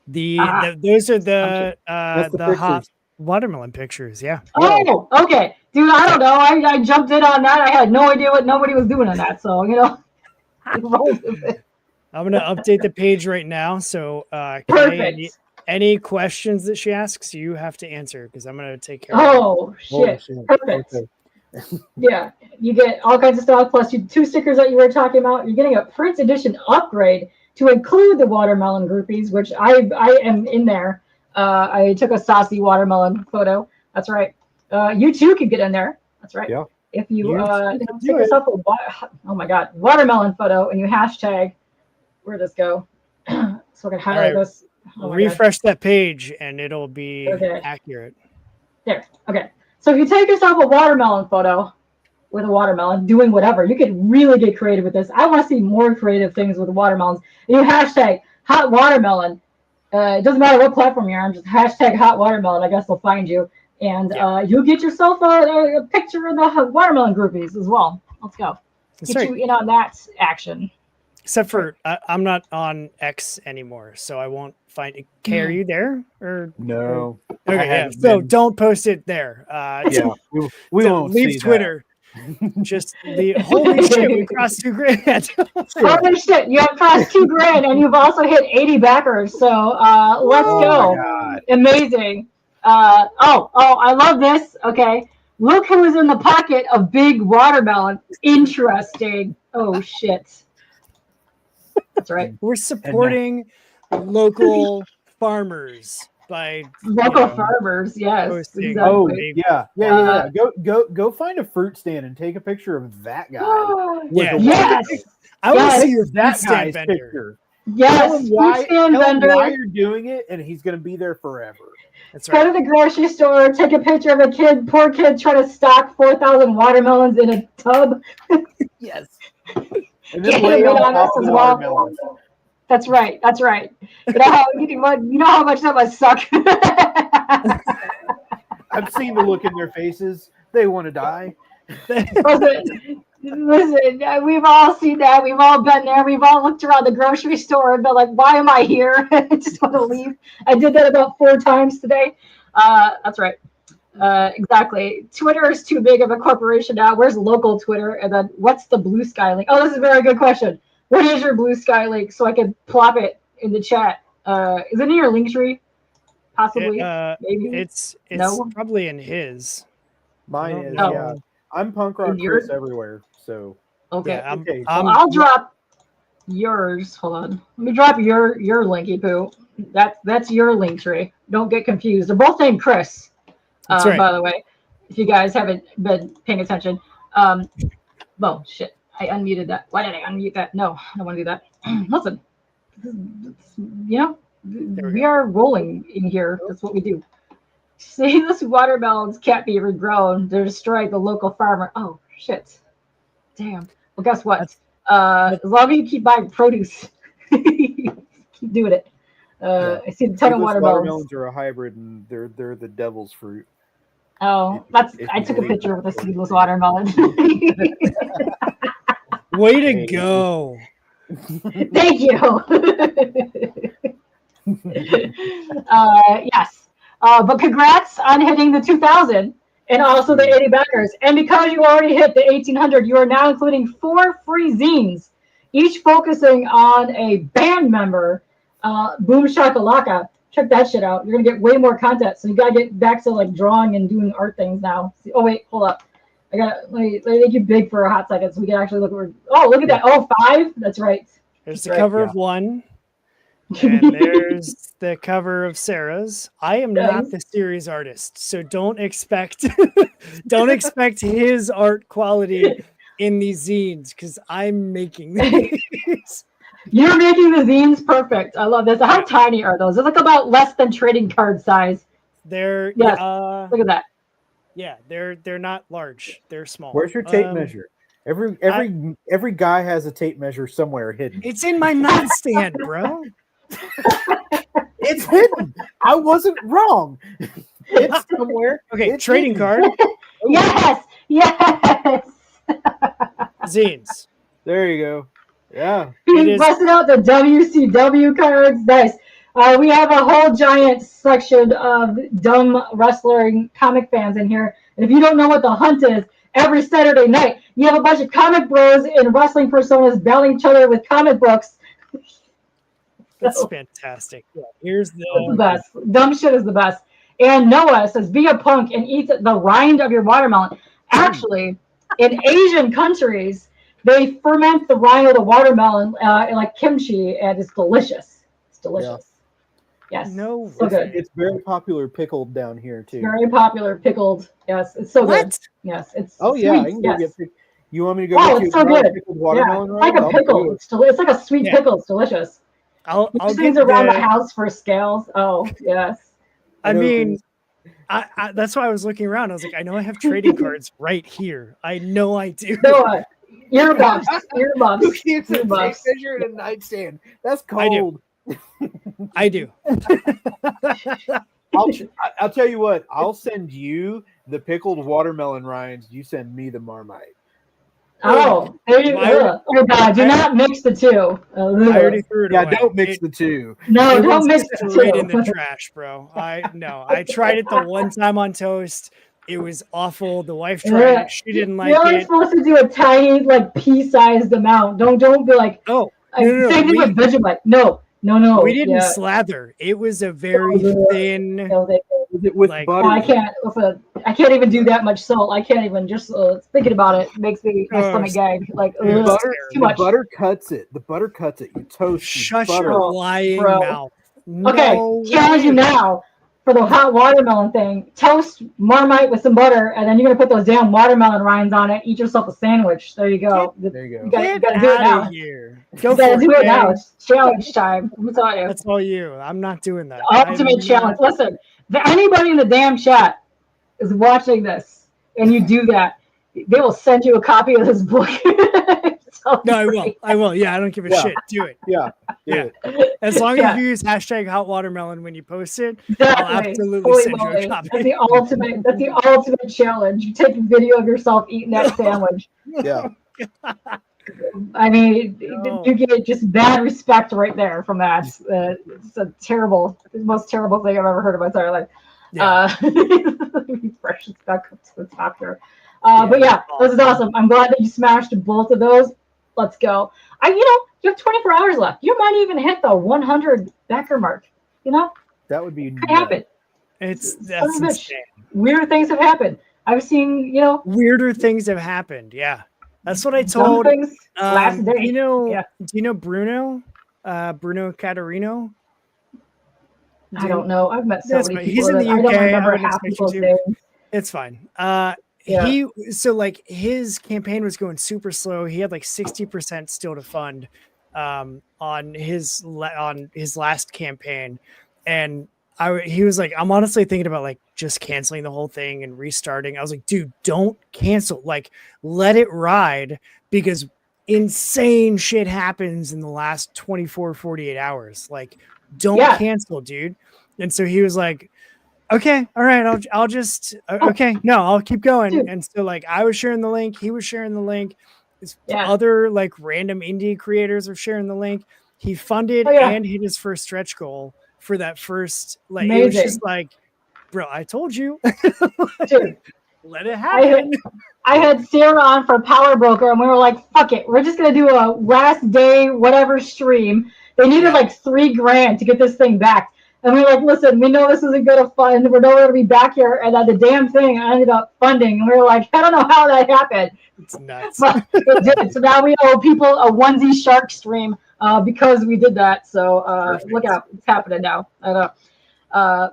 Those are the hot watermelon pictures. Yeah. Oh, okay, dude. I don't know. I jumped in on that. I had no idea what nobody was doing on that. So I'm gonna update the page right now. So perfect. Any questions that she asks, you have to answer because I'm gonna take care of it. Oh shit! Perfect. Okay. Yeah, you get all kinds of stuff. Plus, 2 stickers that you were talking about. You're getting a Prince Edition upgrade to include the watermelon groupies, which I am in there. I took a saucy watermelon photo. That's right. You too can get in there. That's right. Yeah. If you take yourself a watermelon photo and you hashtag, where'd this go? So I can highlight this. Refresh that page and it'll be accurate. There. Okay. So if you take yourself a watermelon photo with a watermelon, doing whatever, you could really get creative with this. I want to see more creative things with watermelons. And you hashtag hot watermelon. It doesn't matter what platform you're on, just hashtag hot watermelon. I guess they'll find you. And you'll get yourself a picture of the watermelon groupies as well. Let's go. Get you in on that action. Except for I'm not on X anymore, so I won't find it. Kay, are you there? Or no? Okay, yeah. So don't post it there. We won't leave Twitter. Just the holy shit, we crossed 2 grand. Holy shit, you have crossed 2 grand, and you've also hit 80 backers. So let's go! Amazing. I love this. Okay, look who is in the pocket of Big Watermelon. Interesting. Oh shit. That's right. We're supporting local farmers by farmers. Yes. Exactly. Oh yeah. Go find a fruit stand and take a picture of that guy. Yes. I want to see your fruit stand vendor. Picture. Yes. Tell him why you're doing it, and he's going to be there forever. That's right. Go to the grocery store, take a picture of a poor kid trying to stock 4,000 watermelons in a tub. Yes. And then lay on top of watermelons. That's right. You know how much that must suck. I've seen the look in their faces. They want to die. Listen, we've all seen that. We've all been there. We've all looked around the grocery store and been like, why am I here? I just want to leave. I did that about 4 times today. That's right. Exactly. Twitter is too big of a corporation now. Where's local Twitter? And then what's the Blue Sky link? Oh, this is a very good question. What is your Blue Sky link so I can plop it in the chat? Is it in your link tree? Possibly. Maybe. It's probably in his. Mine is. Yeah. I'm Punk Rock Kris everywhere. So okay. I'll drop yours. Hold on. Let me drop your linky poo. That's your link tree. Don't get confused. They're both named Kris. That's right. By the way, if you guys haven't been paying attention. Well, shit. I unmuted that. Why did I unmute that? No, I don't want to do that. Listen, we are rolling in here. That's what we do. See, this watermelons can't be regrown. They're destroying the local farmer. Oh, shit. Damn. Well, guess what? As long as you keep buying produce, keep doing it. I see a ton of watermelons. Watermelons are a hybrid, and they're the devil's fruit. Oh, I took a picture with a seedless watermelon. Way to go. Thank you. Yes. But congrats on hitting the 2,000. And also the 80 backers. And because you already hit the 1,800, you are now including 4 free zines, each focusing on a band member. Boom Shakalaka. Check that shit out. You're gonna get way more content. So you gotta get back to like drawing and doing art things now. Oh wait, hold up. I gotta let me make you big for a hot second so we can actually look at. Oh, look at that. Oh, 5. That's right. There's the cover of one. And there's the cover of Sarah's. I am not the series artist, so don't expect his art quality in these zines because I'm making these. You're making the zines perfect. I love this. How tiny are those? They're like about less than trading card size. They're look at that. Yeah, they're not large. They're small. Where's your tape measure? Every guy has a tape measure somewhere hidden. It's in my nightstand, bro. It's hidden. I wasn't wrong. It's somewhere. Okay, it's trading hidden. card. Yes. Zines. There you go. Yeah. He's busting out the WCW cards. Nice. We have a whole giant section of dumb wrestling comic fans in here. And if you don't know what the hunt is, every Saturday night, you have a bunch of comic bros and wrestling personas battling each other with comic books. That's fantastic. Yeah, here's the best. Dumb shit is the best. And Noah says, be a punk and eat the rind of your watermelon. Actually, in Asian countries, they ferment the rind of the watermelon like kimchi, and it's delicious. It's delicious. Yeah. Yes. No, so good. It's very popular pickled down here too. Very popular pickled. Yes, it's so good. Yes, it's. Oh sweet. yeah, I can go get. You want me to go? Oh, it's so good. Pickled watermelon it's like a pickle. It's like a sweet pickle. It's delicious. I'll things around the house for scales. Oh yes. I mean, I that's why I was looking around. I was like, I know I have trading cards right here. I know I do. No, earmuffs. Who keeps a tape measure in a nightstand? That's cold. I do. I'll tell you what. I'll send you the pickled watermelon rinds. You send me the Marmite. Oh, there you go. Oh God, do not mix the two. I already threw it away. Yeah, don't mix the two. No, don't mix the two. Straight in the trash, bro. I tried it the one time on toast. It was awful. The wife tried it. She didn't like it. You're only supposed to do a tiny, like pea-sized amount. Don't be like. Oh, no. Same thing with Vegemite. No. We didn't slather. It was a very thin. With butter. I can't even do that much salt. I can't even just thinking about it makes me my stomach gag. Like too much. The butter cuts it. You toast. Shut your lying mouth. Okay, challenge you now for the hot watermelon thing. Toast Marmite with some butter, and then you're gonna put those damn watermelon rinds on it. Eat yourself a sandwich. There you go. There you go. You gotta do it now. Here. You gotta do it now. It's challenge time. I'm telling you. That's all you. I'm not doing that. Ultimate challenge. Listen, anybody in the damn chat is watching this, and you do that, they will send you a copy of this book. No, I will. Yeah, I don't give a shit. Do it. Yeah. As long as you use hashtag hot watermelon when you post it, I'll absolutely send you a copy. That's the ultimate challenge. You take a video of yourself eating that sandwich. Yeah. I mean, you get just bad respect right there from that. It's the most terrible thing I've ever heard in my entire life. Fresh stuck up to the top here. But yeah, this is awesome. I'm glad that you smashed both of those. Let's go. You have 24 hours left. You might even hit the 100 backer mark. That would be happen. That's insane. Weird things have happened. I've seen, weirder things have happened. Yeah. That's what I told. Last day. Do you know Bruno? Bruno Caterino? I don't know. I've met so many people. He's in the UK. I don't remember half people's names. It's fine. His campaign was going super slow. He had like 60% still to fund on his last campaign, and he was like, I'm honestly thinking about like just canceling the whole thing and restarting. I was like, dude, don't cancel. Like, let it ride, because insane shit happens in the last 24, 48 hours. Like, don't cancel, dude. And so he was like, okay, all right, I'll just okay, no, I'll keep going. Dude. And so like I was sharing the link, he was sharing the link. Other like random indie creators are sharing the link. He funded and hit his first stretch goal for that first. Like, it was just like, bro, I told you. Dude, Let it happen. I had Sarah on for Power Broker, and we were like, fuck it. We're just going to do a last day, whatever stream. They needed like $3,000 to get this thing back. And we were like, listen, we know this isn't going to fund. We're nowhere to be back here. And the damn thing I ended up funding. And we were like, I don't know how that happened. It's nuts. But it did. So now we owe people a onesie shark stream because we did that. So look out. It's happening now. I know.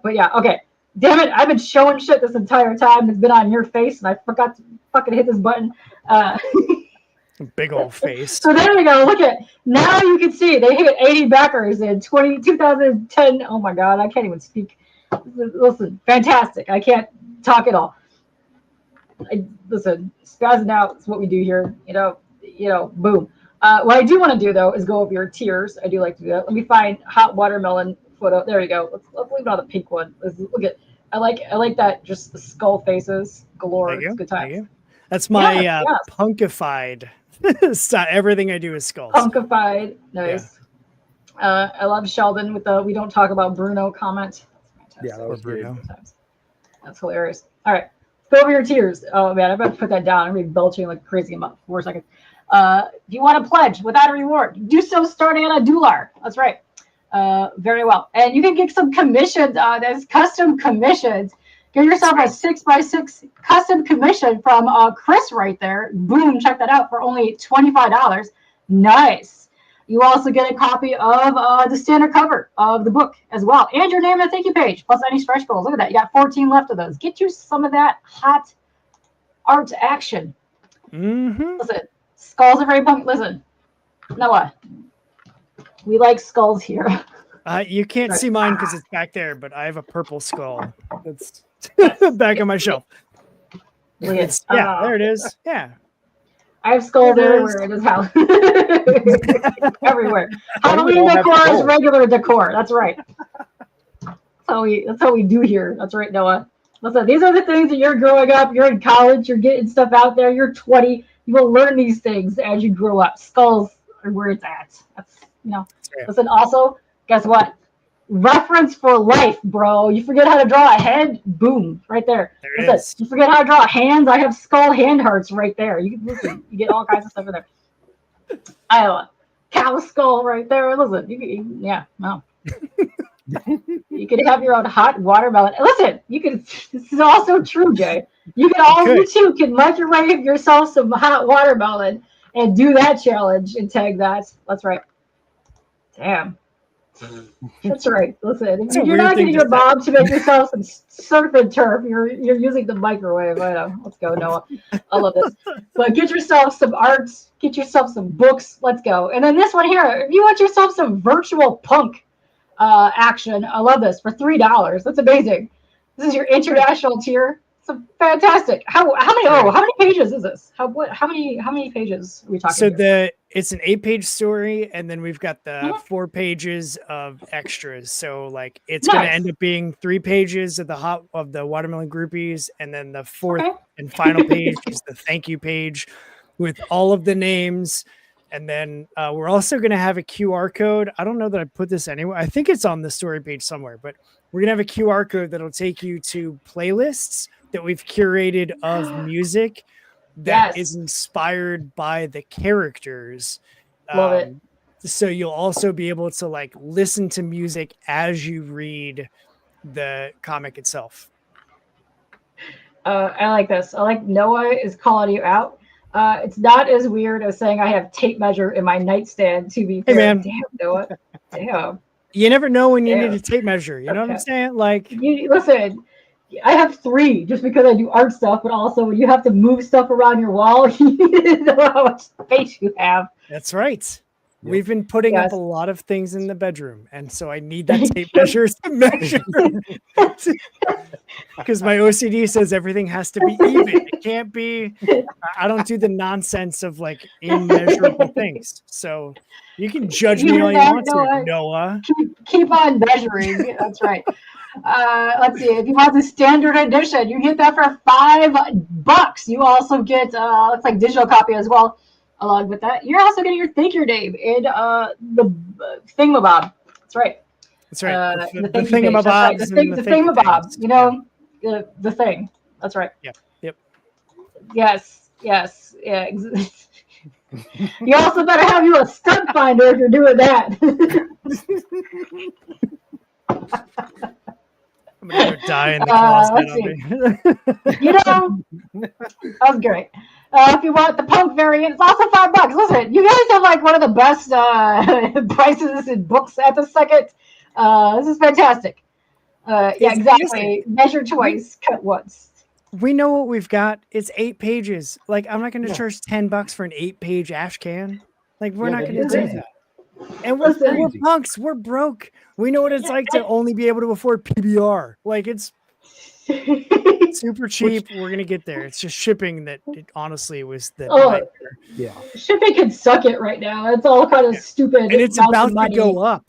But yeah, okay. Damn it, I've been showing shit this entire time. It's been on your face, and I forgot to fucking hit this button. Big old face. So there we go. Look at, now you can see they hit 80 backers in 2010. Oh my God, I can't even speak. Listen, fantastic. I can't talk at all. Listen, spazzing out is what we do here. You know, boom. What I do want to do, though, is go over your tiers. I do like to do that. Let me find hot watermelon photo. There we go. Let's leave it on the pink one. Look at, I like that. Just the skull faces galore. It's good times. That's my punkified style. Everything I do is skulls. Punkified, nice. Yeah. I love Sheldon with the "we don't talk about Bruno" comment. Yeah, that was Bruno. That's hilarious. All right, go over your tiers. Oh man, I'm about to put that down. I'm gonna be belching like crazy in about 4 seconds. If you want to pledge without a reward, do so starting at $1. That's right. Very well. And you can get some commissions. There's custom commissions. Get yourself a 6x6 custom commission from Kris right there. Boom, check that out for only $25. Nice. You also get a copy of the standard cover of the book as well. And your name and thank you page, plus any stretch goals. Look at that. You got 14 left of those. Get you some of that hot art action. Mm-hmm. Listen, skulls are very punk. Listen, Noah, we like skulls here. You can't see mine because it's back there, but I have a purple skull. That's back on my shelf. There it is. Yeah. I have skulls everywhere in this house. Everywhere. Halloween decor is regular decor. That's right. That's how we do here. That's right, Noah. Listen, these are the things that you're growing up. You're in college. You're getting stuff out there. You're 20. You will learn these things as you grow up. Skulls are where it's at. That's, Listen, also, guess what? Reference for life, bro. You forget how to draw a head? Boom, right there. Listen, you forget how to draw hands? I have skull hand hearts right there. You get all kinds of stuff in there. I have a cow skull right there. Listen, you could have your own hot watermelon. Listen, this is also true, Jay. You too can microwave yourself some hot watermelon and do that challenge and tag that. That's right. Damn. That's right. Listen, if you're not getting your mom to make yourself some surf and turf, you're using the microwave. I know. Let's go, Noah. I love this. But get yourself some arts, get yourself some books. Let's go. And then this one here, if you want yourself some virtual punk action, I love this for $3. That's amazing. This is your international tier. It's fantastic. How many pages is this? How many pages are we talking? So it's an 8-page story, and then we've got the 4 pages of extras. So like it's going to end up being 3 pages of the watermelon groupies, and then the 4th and final page is the thank you page with all of the names. And then we're also going to have a QR code. I don't know that I put this anywhere. I think it's on the story page somewhere, but we're going to have a QR code that'll take you to playlists that we've curated of music that is inspired by the characters. Love it. So you'll also be able to like listen to music as you read the comic itself. I like this. I like Noah is calling you out. It's not as weird as saying I have tape measure in my nightstand, to be fair. Hey, man. Damn, Noah. Damn. You never know when you need a tape measure. You know what I'm saying? Like, listen, I have 3 just because I do art stuff, but also when you have to move stuff around your wall, you know how much space you have. That's right. Yep. We've been putting up a lot of things in the bedroom, and so I need that tape measure to measure. Because my OCD says everything has to be even. It can't be. I don't do the nonsense of like immeasurable things. So you can judge me all you want to, Noah. Keep on measuring. That's right. Let's see. If you want the standard edition, you get that for $5. You also get looks like digital copy as well. Along with that, you're also getting your thank you name in the thingamabob. That's right. That's right. The thingamabobs. The thingamabobs. You know, the thing. That's right. Yep. Yes. Yeah. You also better have you a stunt finder if you're doing that. I'm gonna go die in the closet. That was great. If you want the punk variant, it's also $5. Listen, you guys have like one of the best prices in books at the second. This is fantastic. Yeah, exactly. Measure twice, cut once. We know what we've got. It's 8 pages. Like, I'm not going to charge $10 for an 8-page ash can. Like, we're not going to do that. And we're punks. We're broke. We know what it's like to only be able to afford PBR. Like, it's super cheap. We're going to get there. It's just shipping that it honestly was the nightmare. Yeah. Shipping can suck it right now. It's all kind of stupid. And it's about to go up.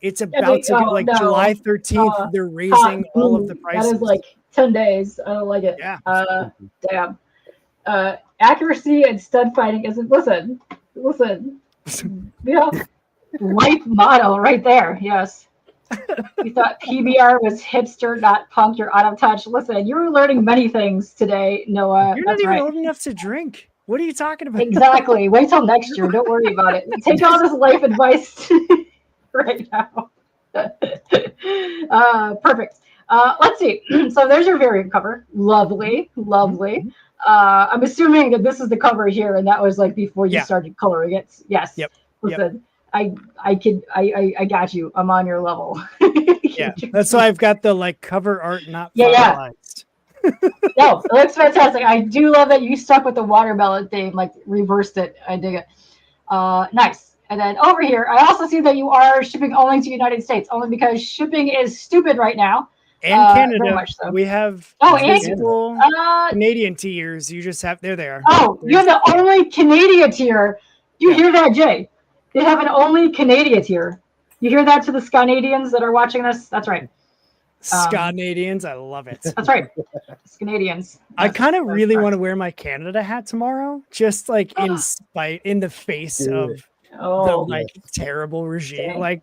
It's about to go, like, July 13th. They're raising all of the prices. That is like 10 days. I don't like it. Yeah. Damn. Accuracy and stud fighting isn't. Listen. Yeah. Life motto right there. Yes. You thought PBR was hipster, not punk. You're out of touch. Listen, you're learning many things today, Noah. You're not even old enough to drink. What are you talking about? Exactly. Wait till next year. Don't worry about it. Take all this life advice right now. Perfect. Let's see. So there's your variant cover. Lovely. I'm assuming that this is the cover here, and that was like before you started coloring it. Yes. Yep. Listen, I got you. I'm on your level. Yeah, that's why I've got the like cover art not finalized. No, it looks fantastic. I do love that you stuck with the watermelon theme, like reversed it. I dig it. Nice. And then over here, I also see that you are shipping only to United States, only because shipping is stupid right now. And Canada. Much so. We have physical Canadian tiers. You just have they're there. Oh, you have the only Canadian tier. You hear that, Jay? They have an only Canadian tier. You hear that to the Scandinavians that are watching this? That's right. Scandinavians, I love it. That's right. Scandinavians. I kind of really want to wear my Canada hat tomorrow, just like in the face of the like terrible regime. Dang. Like,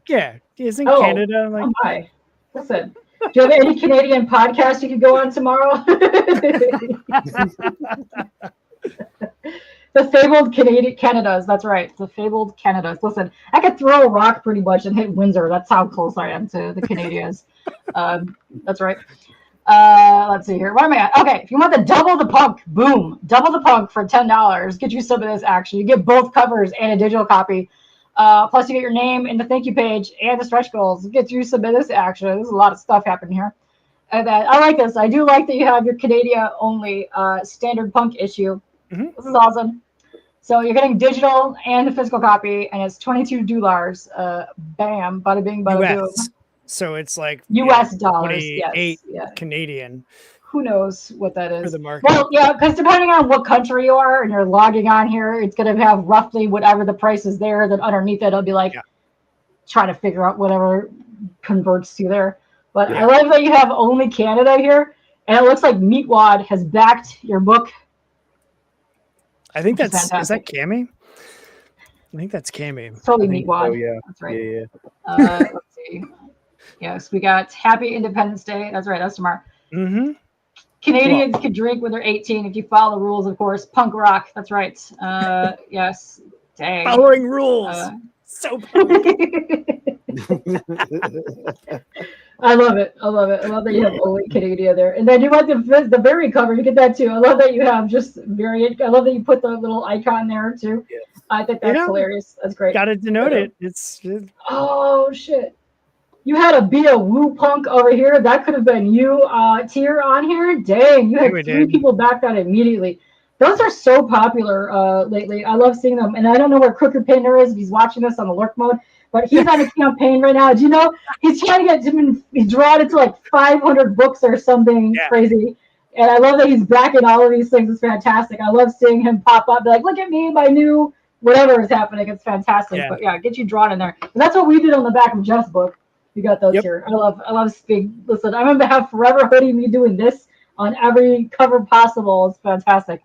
isn't Canada like? Oh my. Listen, do you have any Canadian podcast you could go on tomorrow? The fabled Canadas. That's right. The fabled Canadas. Listen, I could throw a rock pretty much and hit Windsor. That's how close I am to the Canadians. That's right. Let's see here. What am I at? Okay, if you want the double the punk, boom. Double the punk for $10. Get you some of this action. You get both covers and a digital copy. Plus you get your name in the thank you page and the stretch goals. Get you some of this action. There's a lot of stuff happening here. And then I like this. I do like that you have your Canada only standard punk issue. Mm-hmm. This is awesome. So you're getting digital and the physical copy, and it's $22. Bam, bada bing, bada boom. So it's like US dollars. Yes. Canadian. Who knows what that is? For the market. Well, yeah, because depending on what country you are and you're logging on here, it's going to have roughly whatever the price is there. Then underneath it, it'll be like trying to figure out whatever converts to there. But I like that you have only Canada here, and it looks like Meatwad has backed your book. I think is that Cammy? I think that's Cammy. It's totally Meatwad. So, yeah. That's right. Yeah. Let's see. Yes, we got Happy Independence Day. That's right. That's tomorrow. Mm-hmm. Canadians can drink when they're 18 if you follow the rules, of course. Punk rock. That's right. Yes. Dang. Following rules. So punk. I love it. I love that you have only Canada there. And then you want the variant cover. You get that too. I love that you have just variant. I love that you put the little icon there too. Yeah. I think that's hilarious. That's great. Got to denote it. It's oh shit. You had to be a woo punk over here. That could have been you tier on here. Dang, you had three people back that immediately. Those are so popular lately. I love seeing them. And I don't know where Crooked Painter is if he's watching this on the lurk mode. But he's on a campaign right now. Do you know he's trying to get he's drawn into like 500 books or something crazy. And I love that he's backing all of these things. It's fantastic. I love seeing him pop up, be like, look at me, my new whatever is happening. It's fantastic. Yeah. But get you drawn in there. And that's what we did on the back of Jeff's book. You got those here. I love speaking. Listen, I'm gonna have Forever Hoodie me doing this on every cover possible. It's fantastic.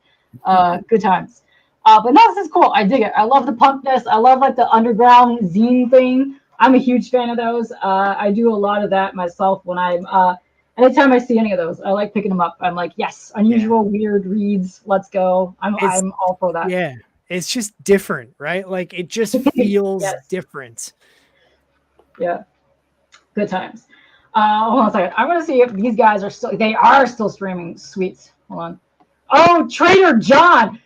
Good times. But no, this is cool. I dig it. I love the punkness. I love like the underground zine thing. I'm a huge fan of those. I do a lot of that myself when I'm anytime I see any of those, I like picking them up. I'm like, yes, unusual, weird reads. Let's go. I'm all for that. Yeah, it's just different, right? Like it just feels different. Yeah, good times. Hold on a second. I want to see if these guys are still streaming. Sweet. Hold on. Oh, Trader John.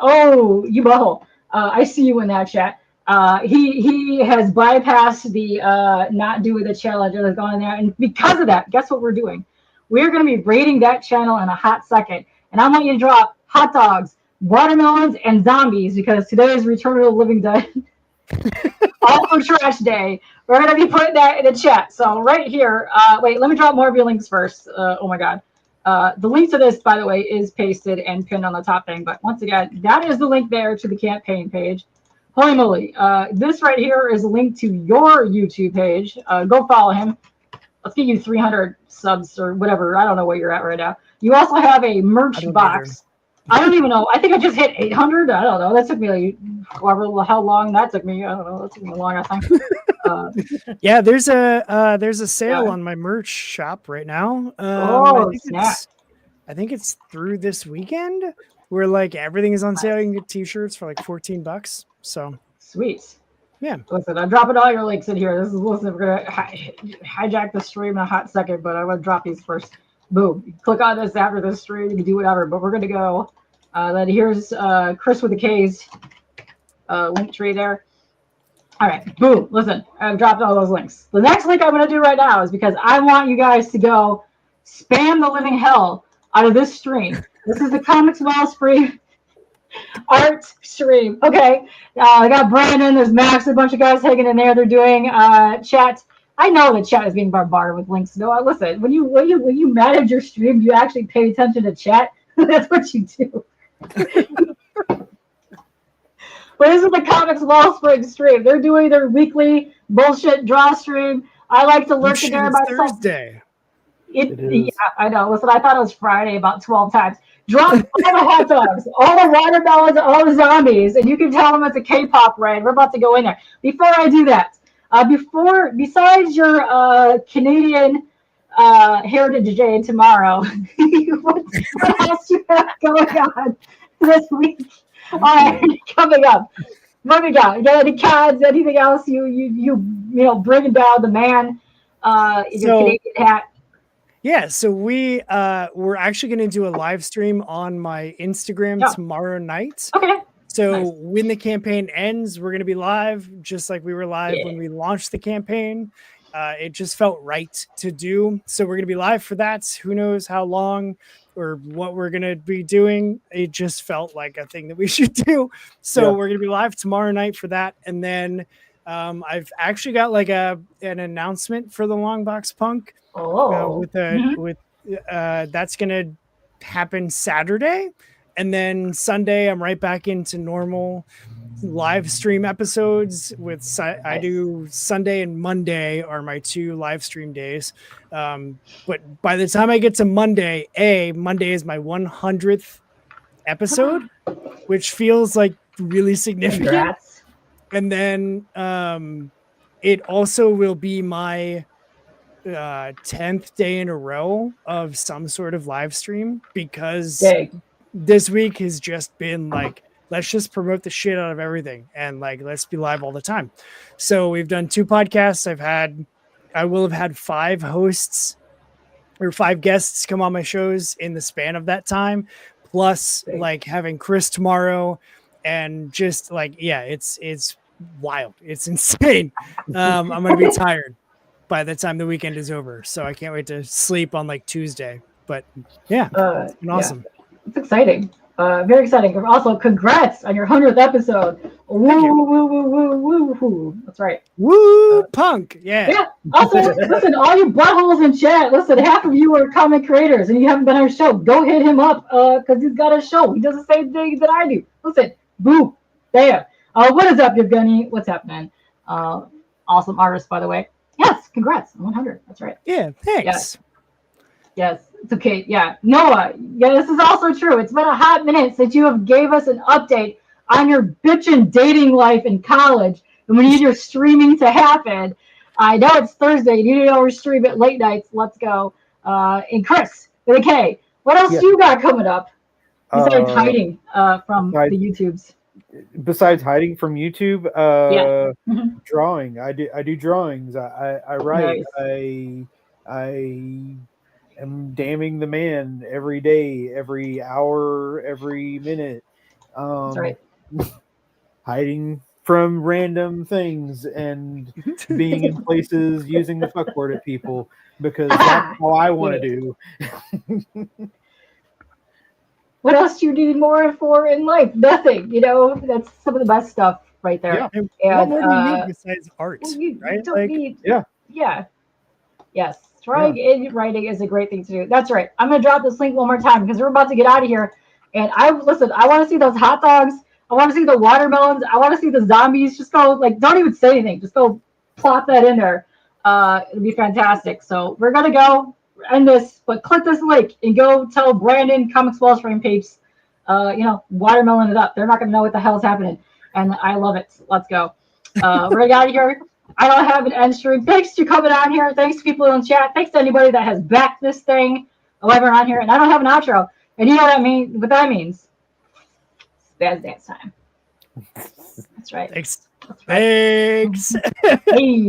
Oh, you butthole. I see you in that chat. He has bypassed the not doing the challenge and has gone in there. And because of that, guess what we're doing? We're going to be raiding that channel in a hot second. And I want you to drop hot dogs, watermelons, and zombies because today is Return of the Living Dead. All for trash day. We're going to be putting that in the chat. So right here, wait, let me drop more of your links first. Oh my God. The link to this, by the way, is pasted and pinned on the top thing. But once again, that is the link there to the campaign page. Holy moly. This right here is a link to your YouTube page. Go follow him. Let's get you 300 subs or whatever. I don't know where you're at right now. You also have a merch box. I don't even know. I think I just hit 800. I don't know. That took me like how long that took me. I don't know. That took me a long time. Yeah, there's a sale on my merch shop right now. I think it's through this weekend where like everything is on sale. You can get t-shirts for like $14. So sweet. Yeah. Listen, I'm dropping all your links in here. We're gonna hijack the stream in a hot second, but I'm gonna drop these first. Boom. Click on this after this stream. You can do whatever, but we're gonna go. Then here's Kris with the K's link tree there. All right. Boom. Listen, I've dropped all those links. The next link I'm gonna do right now is because I want you guys to go spam the living hell out of this stream. This is the Comics Wellspring art stream. Okay. I got Brandon. There's Max. A bunch of guys hanging in there. They're doing chat. I know the chat is being bombarded with links. No, listen. When you manage your stream, you actually pay attention to chat. That's what you do. But this is the Comics Wellspring stream. They're doing their weekly bullshit draw stream. I like to lurk in there myself. Thursday. It is. Yeah, I know. Listen, I thought it was Friday about 12 times. Drop all the hot dogs, all the watermelons, all the zombies, and you can tell them it's a Kpop raid. We're about to go in there. Before I do that, besides your Canadian Heritage Day tomorrow, what else you have going on this week? All right, coming up. Moving on. You got any cards? Anything else? You bringing down the man? Your Canadian hat. Yeah, so we're actually going to do a live stream on my Instagram tomorrow night. Okay. So when the campaign ends, we're going to be live, just like we were live when we launched the campaign. It just felt right to do. So we're going to be live for that. Who knows how long or what we're going to be doing. It just felt like a thing that we should do. So we're going to be live tomorrow night for that. And then I've actually got like an announcement for the Longbox Punk. That's gonna happen Saturday, and then Sunday I'm right back into normal live stream episodes. I do Sunday and Monday are my 2 live stream days. But by the time I get to Monday is my 100th episode, which feels like really significant. Congrats. And then it also will be my 10th day in a row of some sort of live stream because this week has just been like, let's just promote the shit out of everything and like let's be live all the time. So we've done 2 podcasts. I will have had 5 hosts or 5 guests come on my shows in the span of that time, plus like having Kris tomorrow, and just like it's wild. It's insane. I'm gonna be tired by the time the weekend is over, so I can't wait to sleep on like Tuesday. But it's been awesome. It's exciting. Very exciting. Also, congrats on your 100th episode. Woo. That's right. Woo, punk. Yeah. Also, listen, all you buttholes in chat, listen, half of you are comic creators and you haven't been on our show. Go hit him up because he's got a show. He does the same thing that I do. Listen, boom, there. What is up, Yevgeny? What's happening? Awesome artist, by the way. Yes, congrats on 100. That's right. Yeah, thanks. Yes, it's okay. Yeah, Noah. Yeah, this is also true. It's been a hot minute since you have gave us an update on your bitchin' dating life in college, and we need your streaming to happen. I know it's Thursday. You need to stream at late nights. Let's go. And Kris with a K. What else you got coming up besides hiding from the YouTubes? Besides hiding from YouTube, drawing. I do drawings. I write. Nice. I am damning the man every day, every hour, every minute. That's right. Hiding from random things and being in places using the fuck word at people because that's how I want to do. What else do you need more for in life? Nothing. You know, that's some of the best stuff right there. Yeah. And, what more do you need besides art? Well, you right? don't need. Yeah. Yes. Drawing and writing is a great thing to do. That's right. I'm going to drop this link one more time because we're about to get out of here. And I want to see those hot dogs. I want to see the watermelons. I want to see the zombies. Just go, like, don't even say anything. Just go plop that in there. It'll be fantastic. So we're going to go end this, but click this link and go tell Brandon, Comics Wellspring peeps, watermelon it up. They're not going to know what the hell's happening. And I love it. Let's go. We're going to get out of here. I don't have an end stream. Thanks for coming on here. Thanks to people in the chat. Thanks to anybody that has backed this thing while we're on here. And I don't have an outro. And you know what I mean? What that means? Spaz dance time. That's right. Thanks. Thanks. Hey.